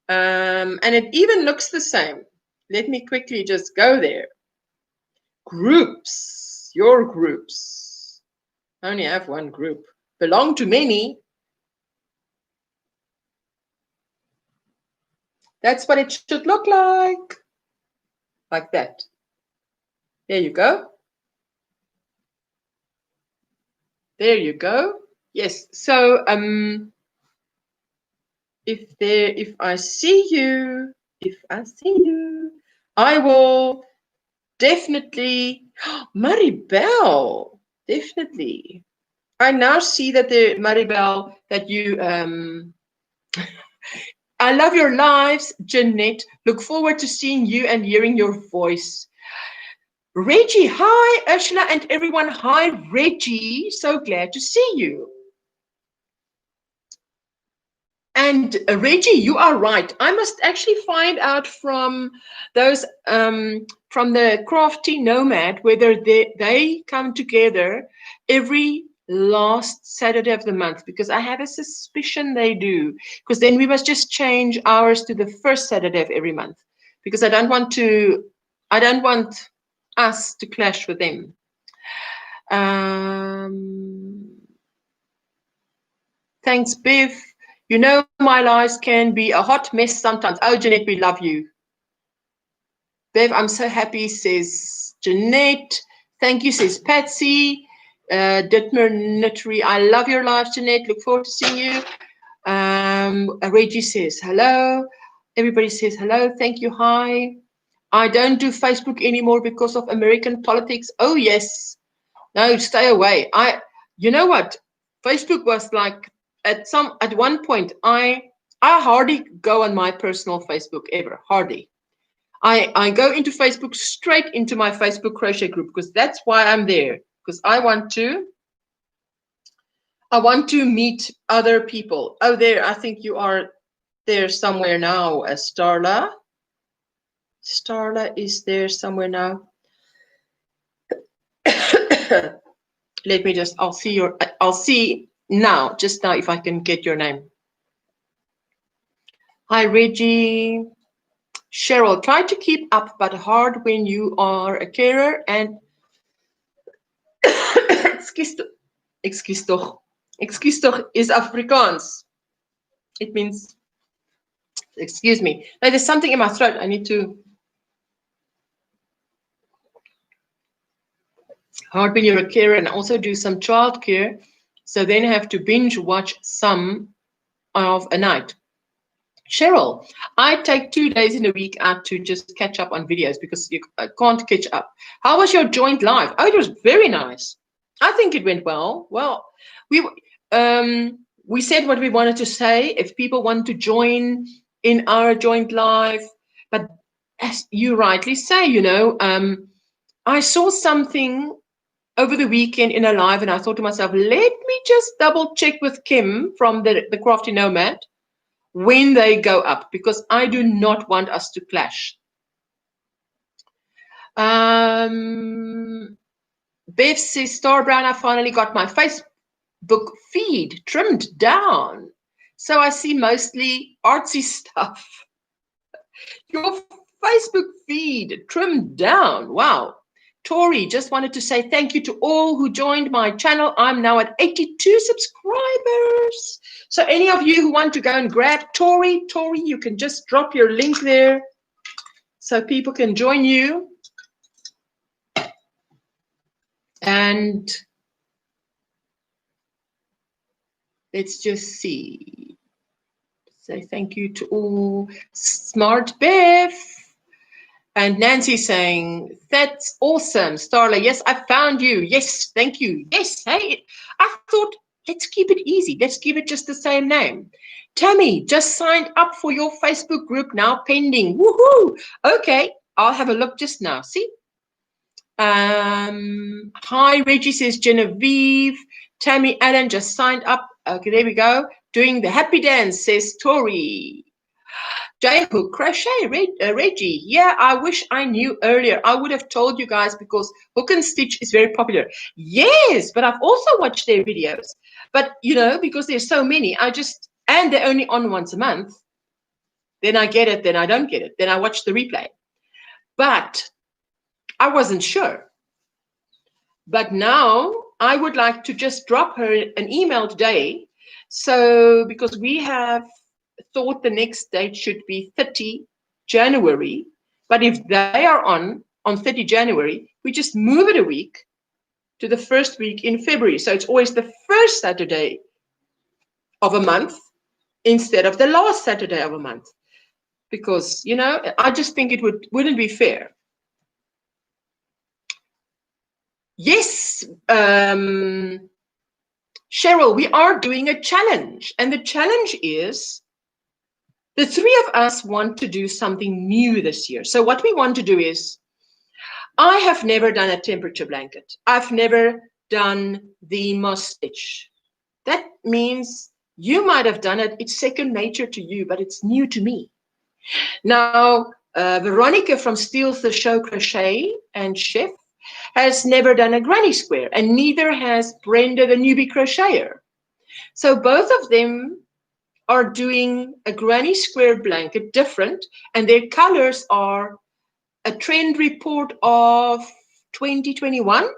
And it even looks the same. Let me quickly just go there. Groups. Your groups. I only have one group. Belong to many. That's what it should look like. Like that. There you go. There you go. Yes. So if I see you, I will definitely, Maribel, definitely. I now see that the Maribel, that you I love your lives, Jeanette. Look forward to seeing you and hearing your voice. Reggie, hi, Ursula and everyone. Hi, Reggie. So glad to see you. And Reggie, you are right. I must actually find out from those from the Crafty Nomad whether they come together every last Saturday of the month, because I have a suspicion they do. Because then we must just change ours to the first Saturday of every month, because I don't want us to clash with them. Thanks, Biv. You know my lives can be a hot mess sometimes. Oh, Jeanette, we love you. Bev, I'm so happy, says Jeanette. Thank you, says Patsy. Dittmer Knittery, I love your lives, Jeanette. Look forward to seeing you. Reggie says hello. Everybody says hello. Thank you. Hi. I don't do Facebook anymore because of American politics. Oh, yes. No, stay away. You know what? Facebook was like, at one point, I hardly go on my personal Facebook ever. Hardly. I go into Facebook, straight into my Facebook crochet group, because that's why I'm there. Because I want to meet other people. Oh, there, I think you are there somewhere now, Starla. Starla is there somewhere now. Let me just, I'll see now, just now, if I can get your name. Hi, Reggie. Cheryl, try to keep up, but hard when you are a carer and excuse toch is Afrikaans. It means, excuse me. Now, there's something in my throat. I need to. Hard when you're a carer and also do some childcare. So then I have to binge watch some of a night. Cheryl, I take 2 days in a week out to just catch up on videos because you can't catch up. How was your joint live? Oh, it was very nice. I think it went well. Well, we said what we wanted to say. If people want to join in our joint live, but as you rightly say, I saw something over the weekend in a live, and I thought to myself, let me just double check with Kim from the Crafty Nomad when they go up, because I do not want us to clash. Bev says, Star Brown, I finally got my Facebook feed trimmed down. So I see mostly artsy stuff. Your Facebook feed trimmed down. Wow. Tori, just wanted to say thank you to all who joined my channel. I'm now at 82 subscribers. So any of you who want to go and grab Tori, you can just drop your link there so people can join you. And let's just see. Say thank you to all. Smart Bev. And Nancy saying, that's awesome. Starla, yes, I found you. Yes, thank you. Yes, hey, I thought, let's keep it easy. Let's give it just the same name. Tammy, just signed up for your Facebook group, now pending. Woohoo! Okay, I'll have a look just now. See? Hi, Reggie, says Genevieve. Tammy Allen just signed up. Okay, there we go. Doing the happy dance, says Tori. J Hook Crochet, Reggie. Yeah, I wish I knew earlier. I would have told you guys, because Hook and Stitch is very popular. Yes, but I've also watched their videos. But, because there's so many, and they're only on once a month. Then I get it, then I don't get it. Then I watch the replay. But I wasn't sure. But now I would like to just drop her an email today. So, because we have thought the next date should be 30 January, but if they are on 30 January, we just move it a week to the first week in February. So it's always the first Saturday of a month instead of the last Saturday of a month, because I just think it wouldn't be fair. Yes, Cheryl, we are doing a challenge, and the challenge is the three of us want to do something new this year. So what we want to do is, I have never done a temperature blanket. I've never done the moss stitch. That means you might have done it. It's second nature to you, but it's new to me. Now, Veronica from Steals the Show Crochet and Chef has never done a granny square, and neither has Brenda, the newbie crocheter. So both of them are doing a granny square blanket different, and their colors are a trend report of 2021.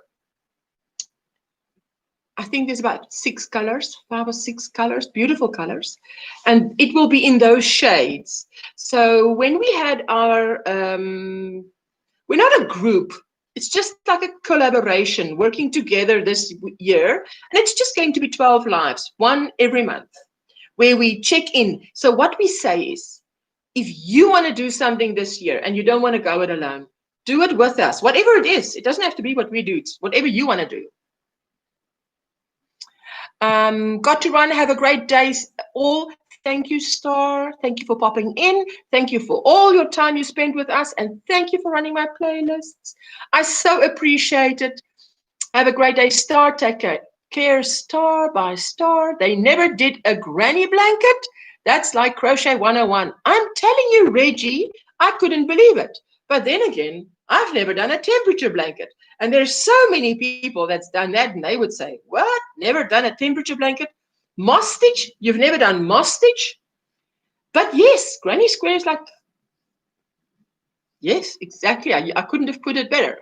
I think there's about 6 colors, 5 or 6 colors, beautiful colors, and it will be in those shades. So when we had our, we're not a group, it's just like a collaboration working together this year, and it's just going to be 12 lives, one every month, where we check in. So what we say is, if you want to do something this year and you don't want to go it alone, do it with us, whatever it is. It doesn't have to be what we do, it's whatever you want to do. Got to run. Have a great day all. Thank you, Star. Thank you for popping in. Thank you for all your time you spent with us. And thank you for running my playlists. I so appreciate it. Have a great day, Star. Take care, Star by Star. They never did a granny blanket. That's like Crochet 101. I'm telling you, Reggie, I couldn't believe it. But then again, I've never done a temperature blanket. And there's so many people that's done that, and they would say, what? Never done a temperature blanket? Moss stitch? You've never done moss stitch? But yes, granny square is like, yes, exactly. I couldn't have put it better.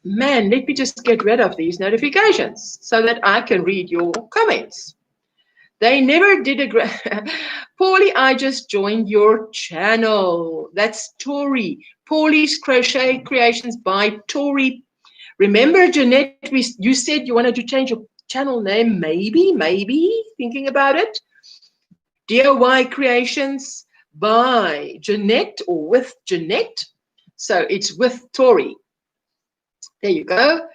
Man, let me just get rid of these notifications so that I can read your comments. They never did a Paulie, I just joined your channel. That's Tori. Paulie's Crochet Creations by Tori. Remember, Jeanette, you said you wanted to change your channel name. Maybe, thinking about it. DIY Creations by Jeanette, or with Jeanette. So it's with Tori. There you go.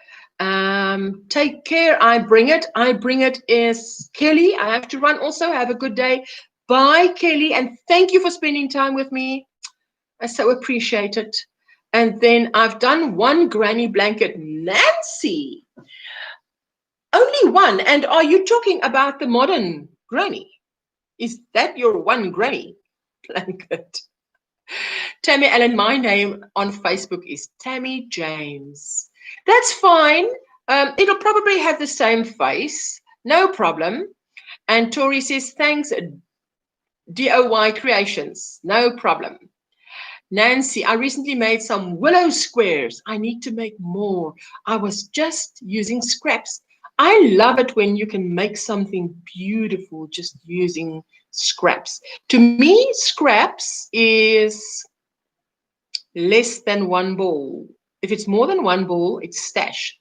Take care. I bring it is Kelly. I have to run also. Have a good day. Bye, Kelly. And thank you for spending time with me. I so appreciate it. And then I've done one granny blanket. Nancy, only one. And are you talking about the modern granny? Is that your one granny blanket? Tammy Allen, my name on Facebook is Tammy James. That's fine. It'll probably have the same face. No problem. And Tori says, thanks, DIY Creations. No problem. Nancy, I recently made some willow squares. I need to make more. I was just using scraps. I love it when you can make something beautiful just using scraps. To me, scraps is less than one ball. If it's more than one ball, it's stash.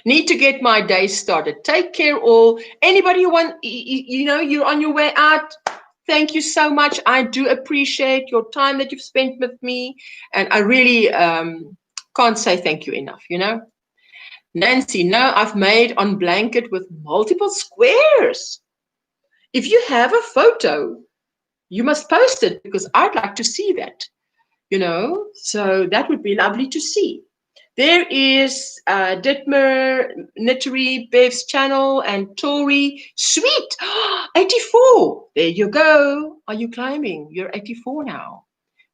Need to get my day started. Take care, all. Anybody who want, you're on your way out, thank you so much. I do appreciate your time that you've spent with me. And I really can't say thank you enough, Nancy, no, I've made on blanket with multiple squares. If you have a photo, you must post it because I'd like to see that, So that would be lovely to see. There is Ditmer, Knittery, Bev's channel, and Tori. Sweet! 84! There you go. Are you climbing? You're 84 now.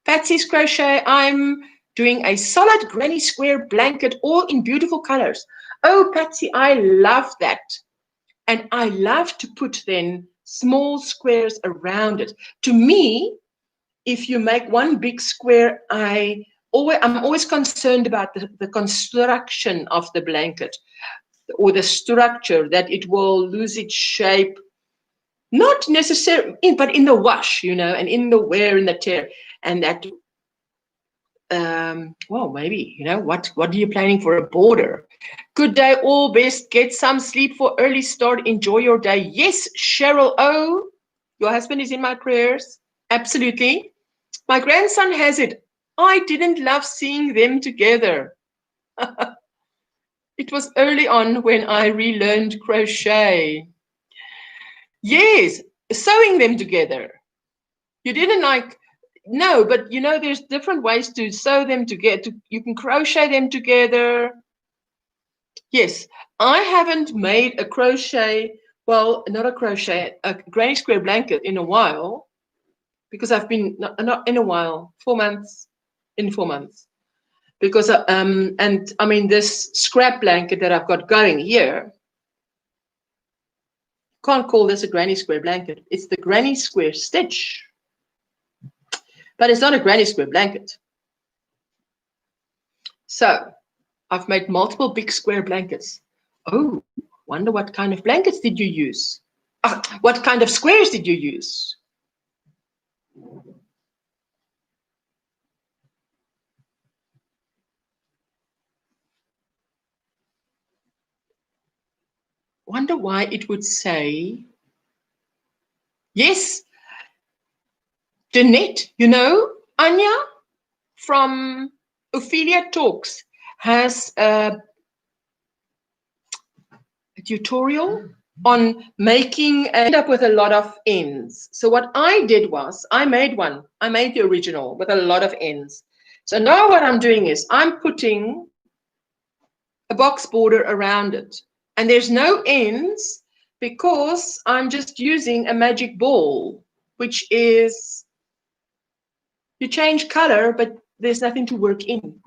Patsy's Crochet. I'm doing a solid granny square blanket, all in beautiful colors. Oh, Patsy, I love that. And I love to put then small squares around it. To me, if you make one big square, I'm always concerned about the construction of the blanket or the structure, that it will lose its shape, not necessarily, but in the wash, and in the wear and the tear. And that, maybe, what are you planning for a border? Good day, all best. Get some sleep for early start. Enjoy your day. Yes, Cheryl O, your husband is in my prayers. Absolutely. My grandson has it. I didn't love seeing them together. It was early on when I relearned crochet. Yes, sewing them together. You didn't like, no, but you know, there's different ways to sew them together. You can crochet them together. Yes, I haven't made a crochet, well, not a crochet, a granny square blanket in a while, because I've been, not in a while, 4 months, in 4 months. Because, and I mean, this scrap blanket that I've got going here, can't call this a granny square blanket. It's the granny square stitch. But it's not a granny square blanket. So I've made multiple big square blankets. Oh, wonder what kind of blankets did you use? What kind of squares did you use? Wonder why it would say, yes, Jeanette, you know, Anya from Ophelia Talks has a tutorial on making, end up with a lot of ends. So what I did was I made one. I made the original with a lot of ends. So now what I'm doing is I'm putting a box border around it. And there's no ends because I'm just using a magic ball, which is, you change color, but there's nothing to work in,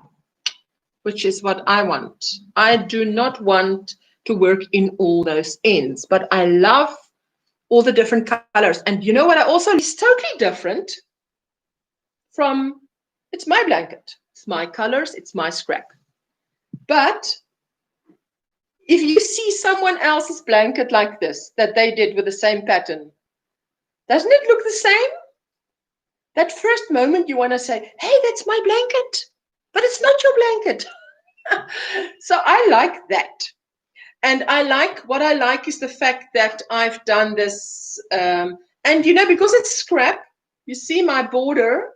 which is what I want. I do not want to work in all those ends, but I love all the different colors. And you know what I also, it's totally different from, it's my blanket, it's my colors, it's my scrap. But if you see someone else's blanket like this, that they did with the same pattern, doesn't it look the same? That first moment you want to say, hey, that's my blanket, but it's not your blanket. So I like that. And I like, what I like is the fact that I've done this, and you know, because it's scrap, you see my border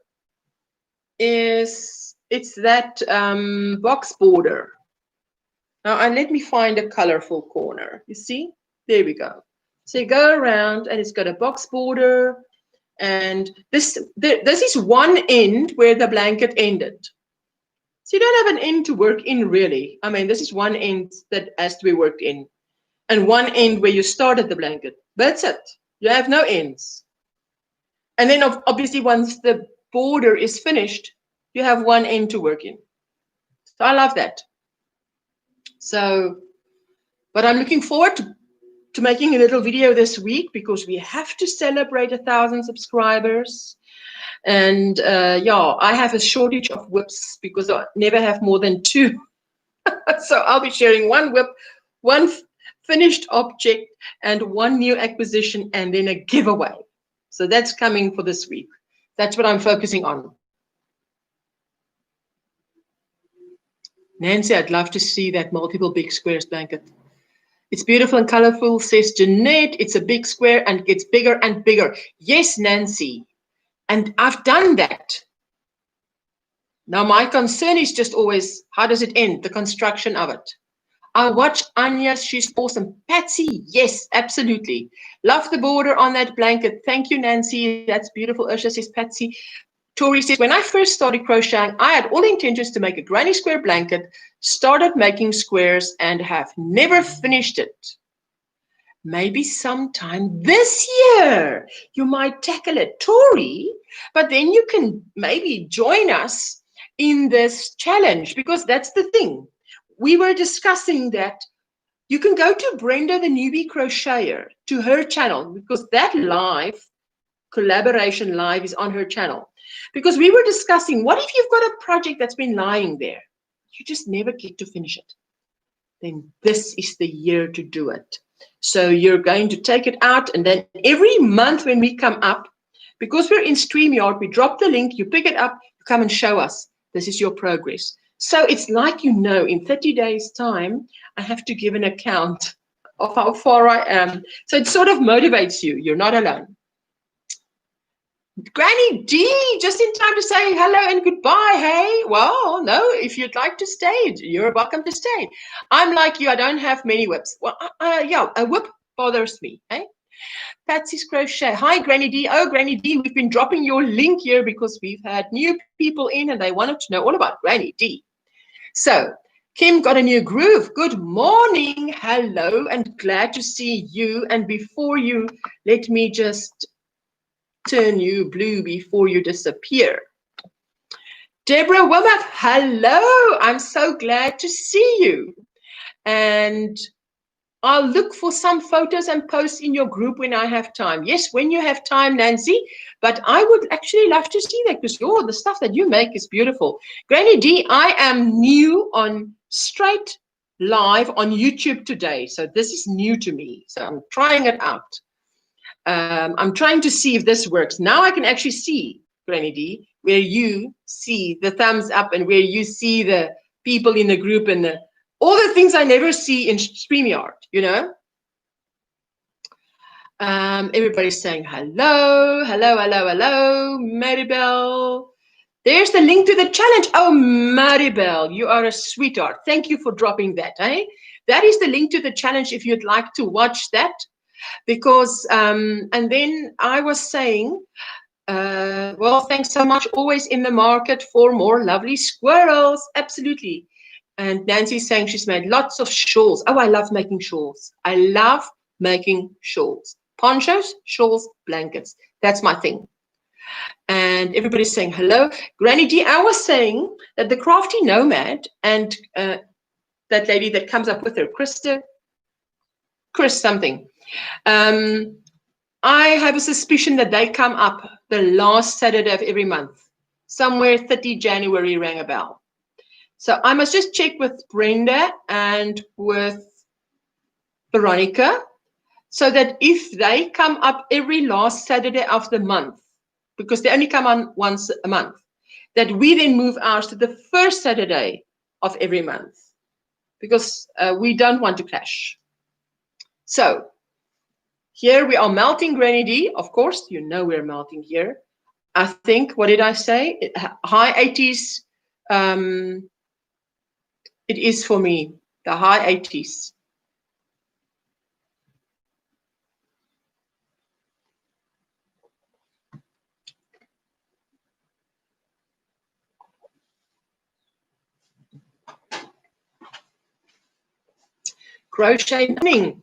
is, it's that box border. Now, and let me find a colorful corner. You see, there we go. So you go around and it's got a box border, and this is one end where the blanket ended. So you don't have an end to work in, really. I mean, this is one end that has to be worked in, and one end where you started the blanket. That's it. You have no ends. And then obviously once the border is finished, you have one end to work in. So I love that. So, but I'm looking forward to making a little video this week, because we have to celebrate 1,000 subscribers. And yeah, I have a shortage of whips because I never have more than 2. So I'll be sharing one whip, one finished object, and one new acquisition, and then a giveaway. So that's coming for this week. That's what I'm focusing on. Nancy, I'd love to see that multiple big squares blanket. It's beautiful and colorful, says Jeanette. It's a big square and it gets bigger and bigger. Yes, Nancy. And I've done that. Now, my concern is just always, how does it end, the construction of it? I watch Anya, she's awesome. Patsy, yes, absolutely. Love the border on that blanket. Thank you, Nancy. That's beautiful. Ursula says, Patsy. Tori says, when I first started crocheting, I had all intentions to make a granny square blanket, started making squares, and have never finished it. Maybe sometime this year you might tackle it, Tori, but then you can maybe join us in this challenge, because that's the thing. We were discussing that you can go to Brenda, the newbie crocheter, to her channel, because that live collaboration live is on her channel. Because we were discussing, what if you've got a project that's been lying there? You just never get to finish it. Then this is the year to do it. So you're going to take it out, and then every month when we come up, because we're in StreamYard, we drop the link, you pick it up, you come and show us. This is your progress. So it's like, you know, in 30 days' time, I have to give an account of how far I am. So it sort of motivates you. You're not alone. Granny D, just in time to say hello and goodbye. Hey, well, no, if you'd like to stay, you're welcome to stay. I'm like you, I don't have many whips. Well, yeah, a whip bothers me. Hey, Patsy's Crochet. Hi, Granny D. Oh, Granny D, we've been dropping your link here because we've had new people in and they wanted to know all about Granny D. So, Kim got a new groove. Good morning. Hello, and glad to see you. And before you, let me just turn you blue before you disappear. Deborah Womack, hello. I'm so glad to see you. And I'll look for some photos and post in your group when I have time. Yes, when you have time, Nancy. But I would actually love to see that because the stuff that you make is beautiful. Granny D, I am new on straight live on YouTube today. So this is new to me. So I'm trying it out. I'm trying to see if this works. Now I can actually see, Granny D, where you see the thumbs up and where you see the people in the group and all the things I never see in StreamYard, you know. Everybody's saying hello, hello, hello, hello, Maribel. There's the link to the challenge. Oh, Maribel, you are a sweetheart. Thank you for dropping that. That is the link to the challenge if you'd like to watch that. Because, and then I was saying, well, thanks so much. Always in the market for more lovely squirrels. Absolutely. And Nancy's saying she's made lots of shawls. Oh, I love making shawls. I love making shawls. Ponchos, shawls, blankets. That's my thing. And everybody's saying hello. Granny D, I was saying that the Crafty Nomad and that lady that comes up with her, Chris something. I have a suspicion that they come up the last Saturday of every month. Somewhere 30 January rang a bell. So I must just check with Brenda and with Veronica so that if they come up every last Saturday of the month, because they only come on once a month, that we then move ours to the first Saturday of every month because we don't want to clash. So here we are melting, Granny D. Of course, you know we're melting here. I think, what did I say? High 80s. It is for me, the high 80s. Crochet Morning.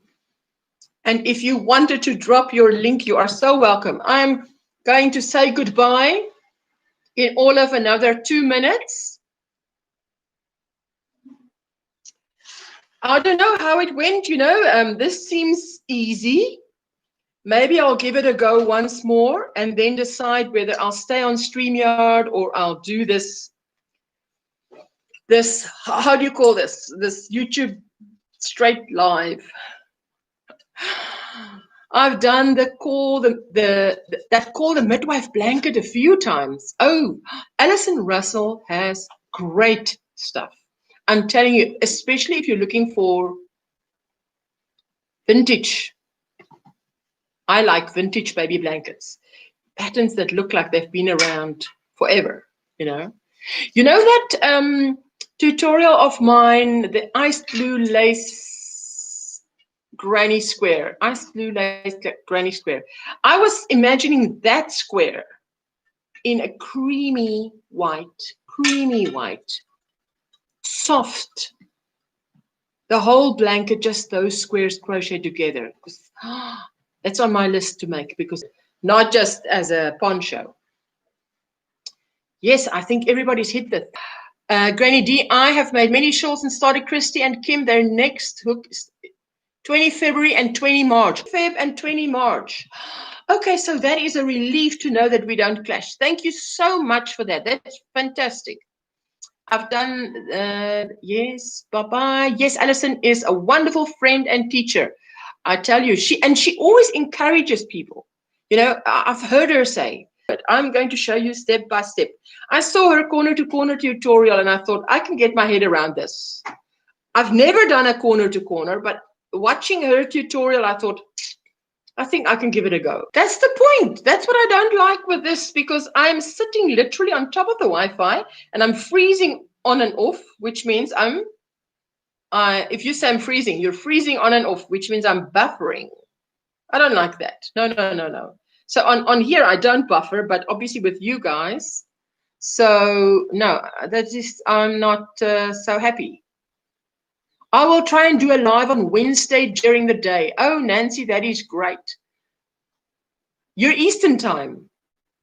And if you wanted to drop your link, you are so welcome. I'm going to say goodbye in all of another 2 minutes. I don't know how it went, you know. This seems easy. Maybe I'll give it a go once more and then decide whether I'll stay on StreamYard or I'll do this, how do you call this? This YouTube straight live. I've done the midwife blanket a few times. Oh, Alison Russell has great stuff. I'm telling you, especially if you're looking for vintage. I like vintage baby blankets. Patterns that look like they've been around forever, you know. You know that tutorial of mine, the ice blue lace granny square, ice blue lace granny square. I was imagining that square in a creamy white, soft. The whole blanket, just those squares crocheted together. That's on my list to make because not just as a poncho. Yes, I think everybody's hit that. Granny D, I have made many shawls and started Christy and Kim. Their next hook is 20 February and 20 March. Feb and 20 March. Okay, so that is a relief to know that we don't clash. Thank you so much for that. That's fantastic. I've done, yes, bye-bye. Yes, Alison is a wonderful friend and teacher. I tell you, she always encourages people. You know, I've heard her say, but I'm going to show you step by step. I saw her corner-to-corner tutorial, and I thought, I can get my head around this. I've never done a corner-to-corner, but watching her tutorial, I thought, I think I can give it a go. That's the point. That's what I don't like with this, because I'm sitting literally on top of the Wi-Fi and I'm freezing on and off, which means if you say I'm freezing, you're freezing on and off, which means I'm buffering. I don't like that. No, no, no, no. So on here, I don't buffer, but obviously with you guys. So no, that's just, I'm not so happy. I will try and do a live on Wednesday during the day. Oh, Nancy, that is great. You're Eastern time,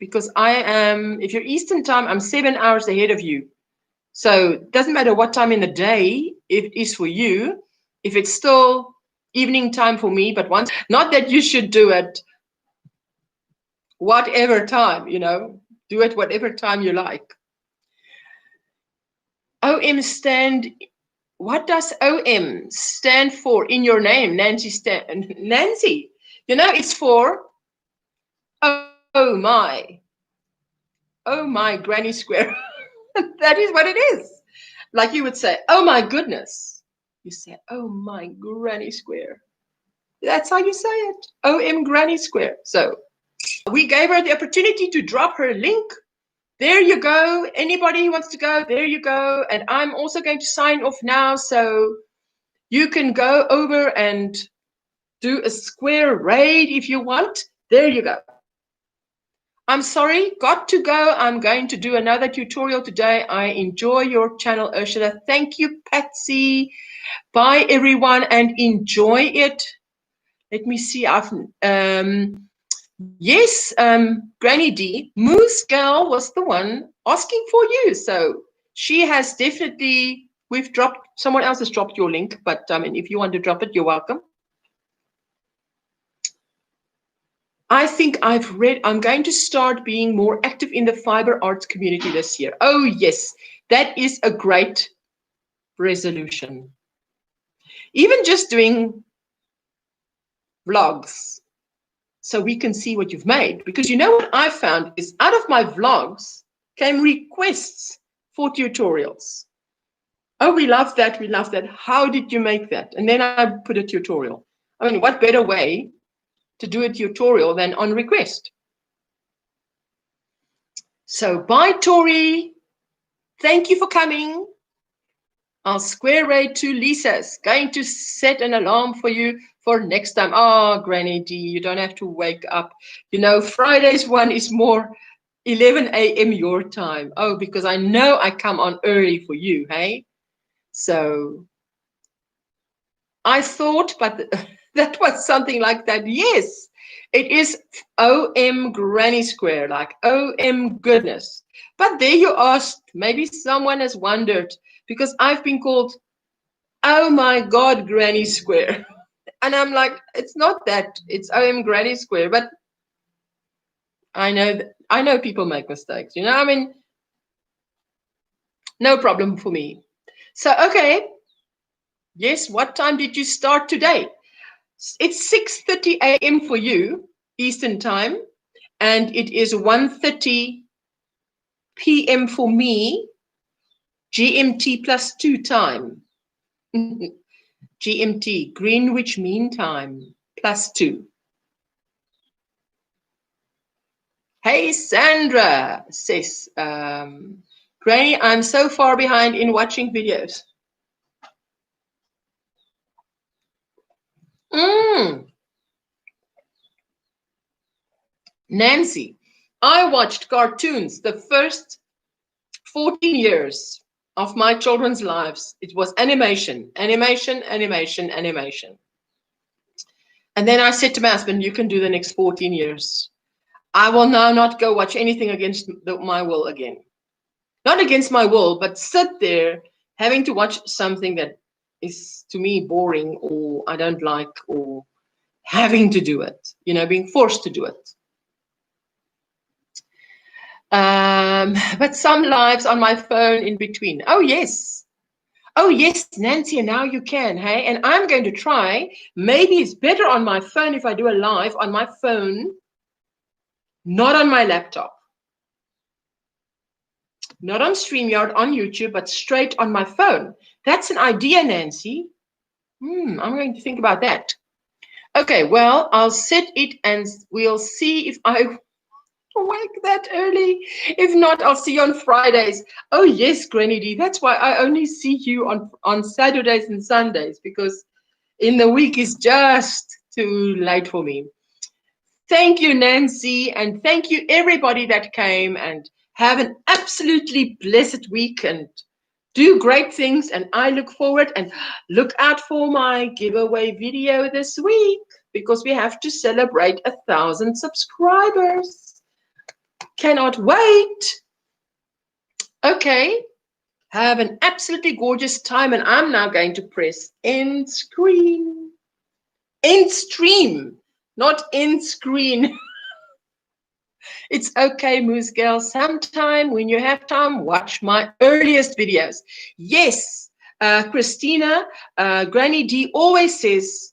because if you're Eastern time, I'm 7 hours ahead of you. So it doesn't matter what time in the day it is for you. If it's still evening time for me, but not that you should do it whatever time, do it whatever time you like. OM stand. What does OM stand for in your name, Nancy? Nancy, it's for oh my granny square. That is what it is. Like you would say, oh my goodness. You say, oh my granny square. That's how you say it. OMGrannySquare. So we gave her the opportunity to drop her link. There you go. Anybody who wants to go, there you go. And I'm also going to sign off now, so you can go over and do a square raid if you want. There you go. I'm sorry, got to go. I'm going to do another tutorial today. I enjoy your channel, Ursula. Thank you, Patsy. Bye, everyone, and enjoy it. Let me see. Yes, Granny D, Moose Girl was the one asking for you. So she has definitely, someone else has dropped your link, but I mean, if you want to drop it, you're welcome. I think I'm going to start being more active in the fiber arts community this year. Oh, yes, that is a great resolution. Even just doing vlogs, so we can see what you've made. Because what I found is, out of my vlogs came requests for tutorials. Oh, we love that, we love that. How did you make that? And then I put a tutorial. I mean, what better way to do a tutorial than on request? So bye, Tori. Thank you for coming. I'll square raid to Lisa's. Going to set an alarm for you for next time. Oh, Granny D, you don't have to wake up. Friday's one is more 11 a.m. your time. Oh, because I know I come on early for you, hey? So I thought, but that was something like that. Yes, it is OMGrannySquare, like OM goodness. But there you asked, maybe someone has wondered, because I've been called, oh my God, Granny Square. And I'm like, it's not that, it's OMGrannySquare. But I know people make mistakes, I mean, no problem for me. So, okay. Yes, what time did you start today? It's 6:30 a.m. for you, Eastern time, and it is 1:30 p.m. for me, GMT +2 time. GMT, Greenwich Mean Time, +2. Hey, Sandra, says, Granny, I'm so far behind in watching videos. Nancy, I watched cartoons the first 14 years of my children's lives. It was animation, animation, animation, animation. And then I said to my husband, you can do the next 14 years. I will now not go watch anything against my will again. Not against my will, but sit there having to watch something that is to me boring, or I don't like, or having to do it, being forced to do it. But some lives on my phone in between. Oh, yes. Oh, yes, Nancy, and now you can, hey? And I'm going to try. Maybe it's better on my phone if I do a live on my phone, not on my laptop. Not on StreamYard, on YouTube, but straight on my phone. That's an idea, Nancy. I'm going to think about that. Okay, well, I'll set it and we'll see if I wake that early. If not, I'll see you on Fridays. Oh, yes, Granny D. That's why I only see you on Saturdays and Sundays, because in the week is just too late for me. Thank you, Nancy, and thank you, everybody that came, and have an absolutely blessed week and do great things. And I look forward and look out for my giveaway video this week, because we have to celebrate 1,000 subscribers. Cannot wait. Okay, have an absolutely gorgeous time, and I'm now going to press end screen. End stream, not end screen. It's okay, Moose Girl. Sometime when you have time, watch my earliest videos. Yes, Christina, Granny D always says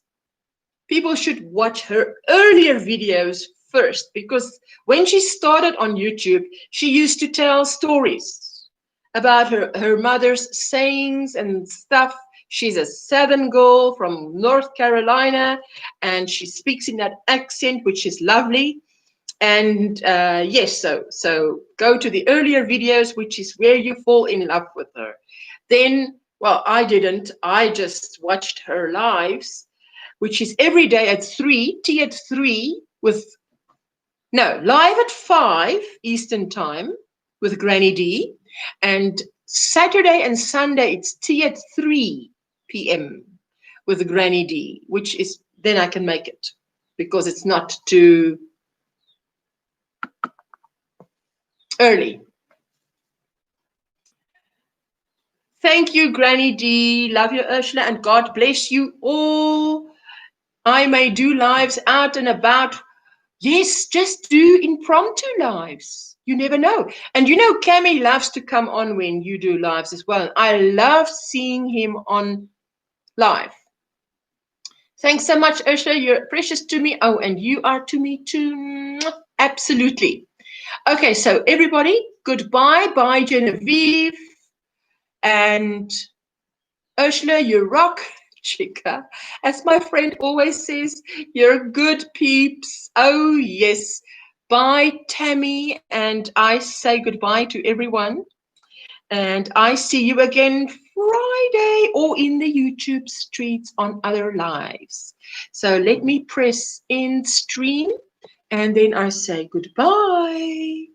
people should watch her earlier videos first, because when she started on YouTube, she used to tell stories about her mother's sayings and stuff. She's a Southern girl from North Carolina, and she speaks in that accent, which is lovely. And yes, so go to the earlier videos, which is where you fall in love with her. Then, well, I didn't. I just watched her lives, which is every day at 3, tea at 3 live at 5 Eastern time with Granny D. And Saturday and Sunday, it's tea at 3 p.m. with Granny D, which is, then I can make it, because it's not too early. Thank you, Granny D. Love you, Ursula, and God bless you all. I may do lives out and about. Yes, just do impromptu lives. You never know. And you know, Cammy loves to come on when you do lives as well. I love seeing him on live. Thanks so much, Ursula. You're precious to me. Oh, and you are to me too. Absolutely. Okay, so everybody, goodbye. Bye, Genevieve. And Ursula, you rock, chica. As my friend always says, you're good peeps. Oh, yes. Bye, Tammy. And I say goodbye to everyone. And I see you again Friday or in the YouTube streets on other lives. So let me press end stream, and then I say goodbye.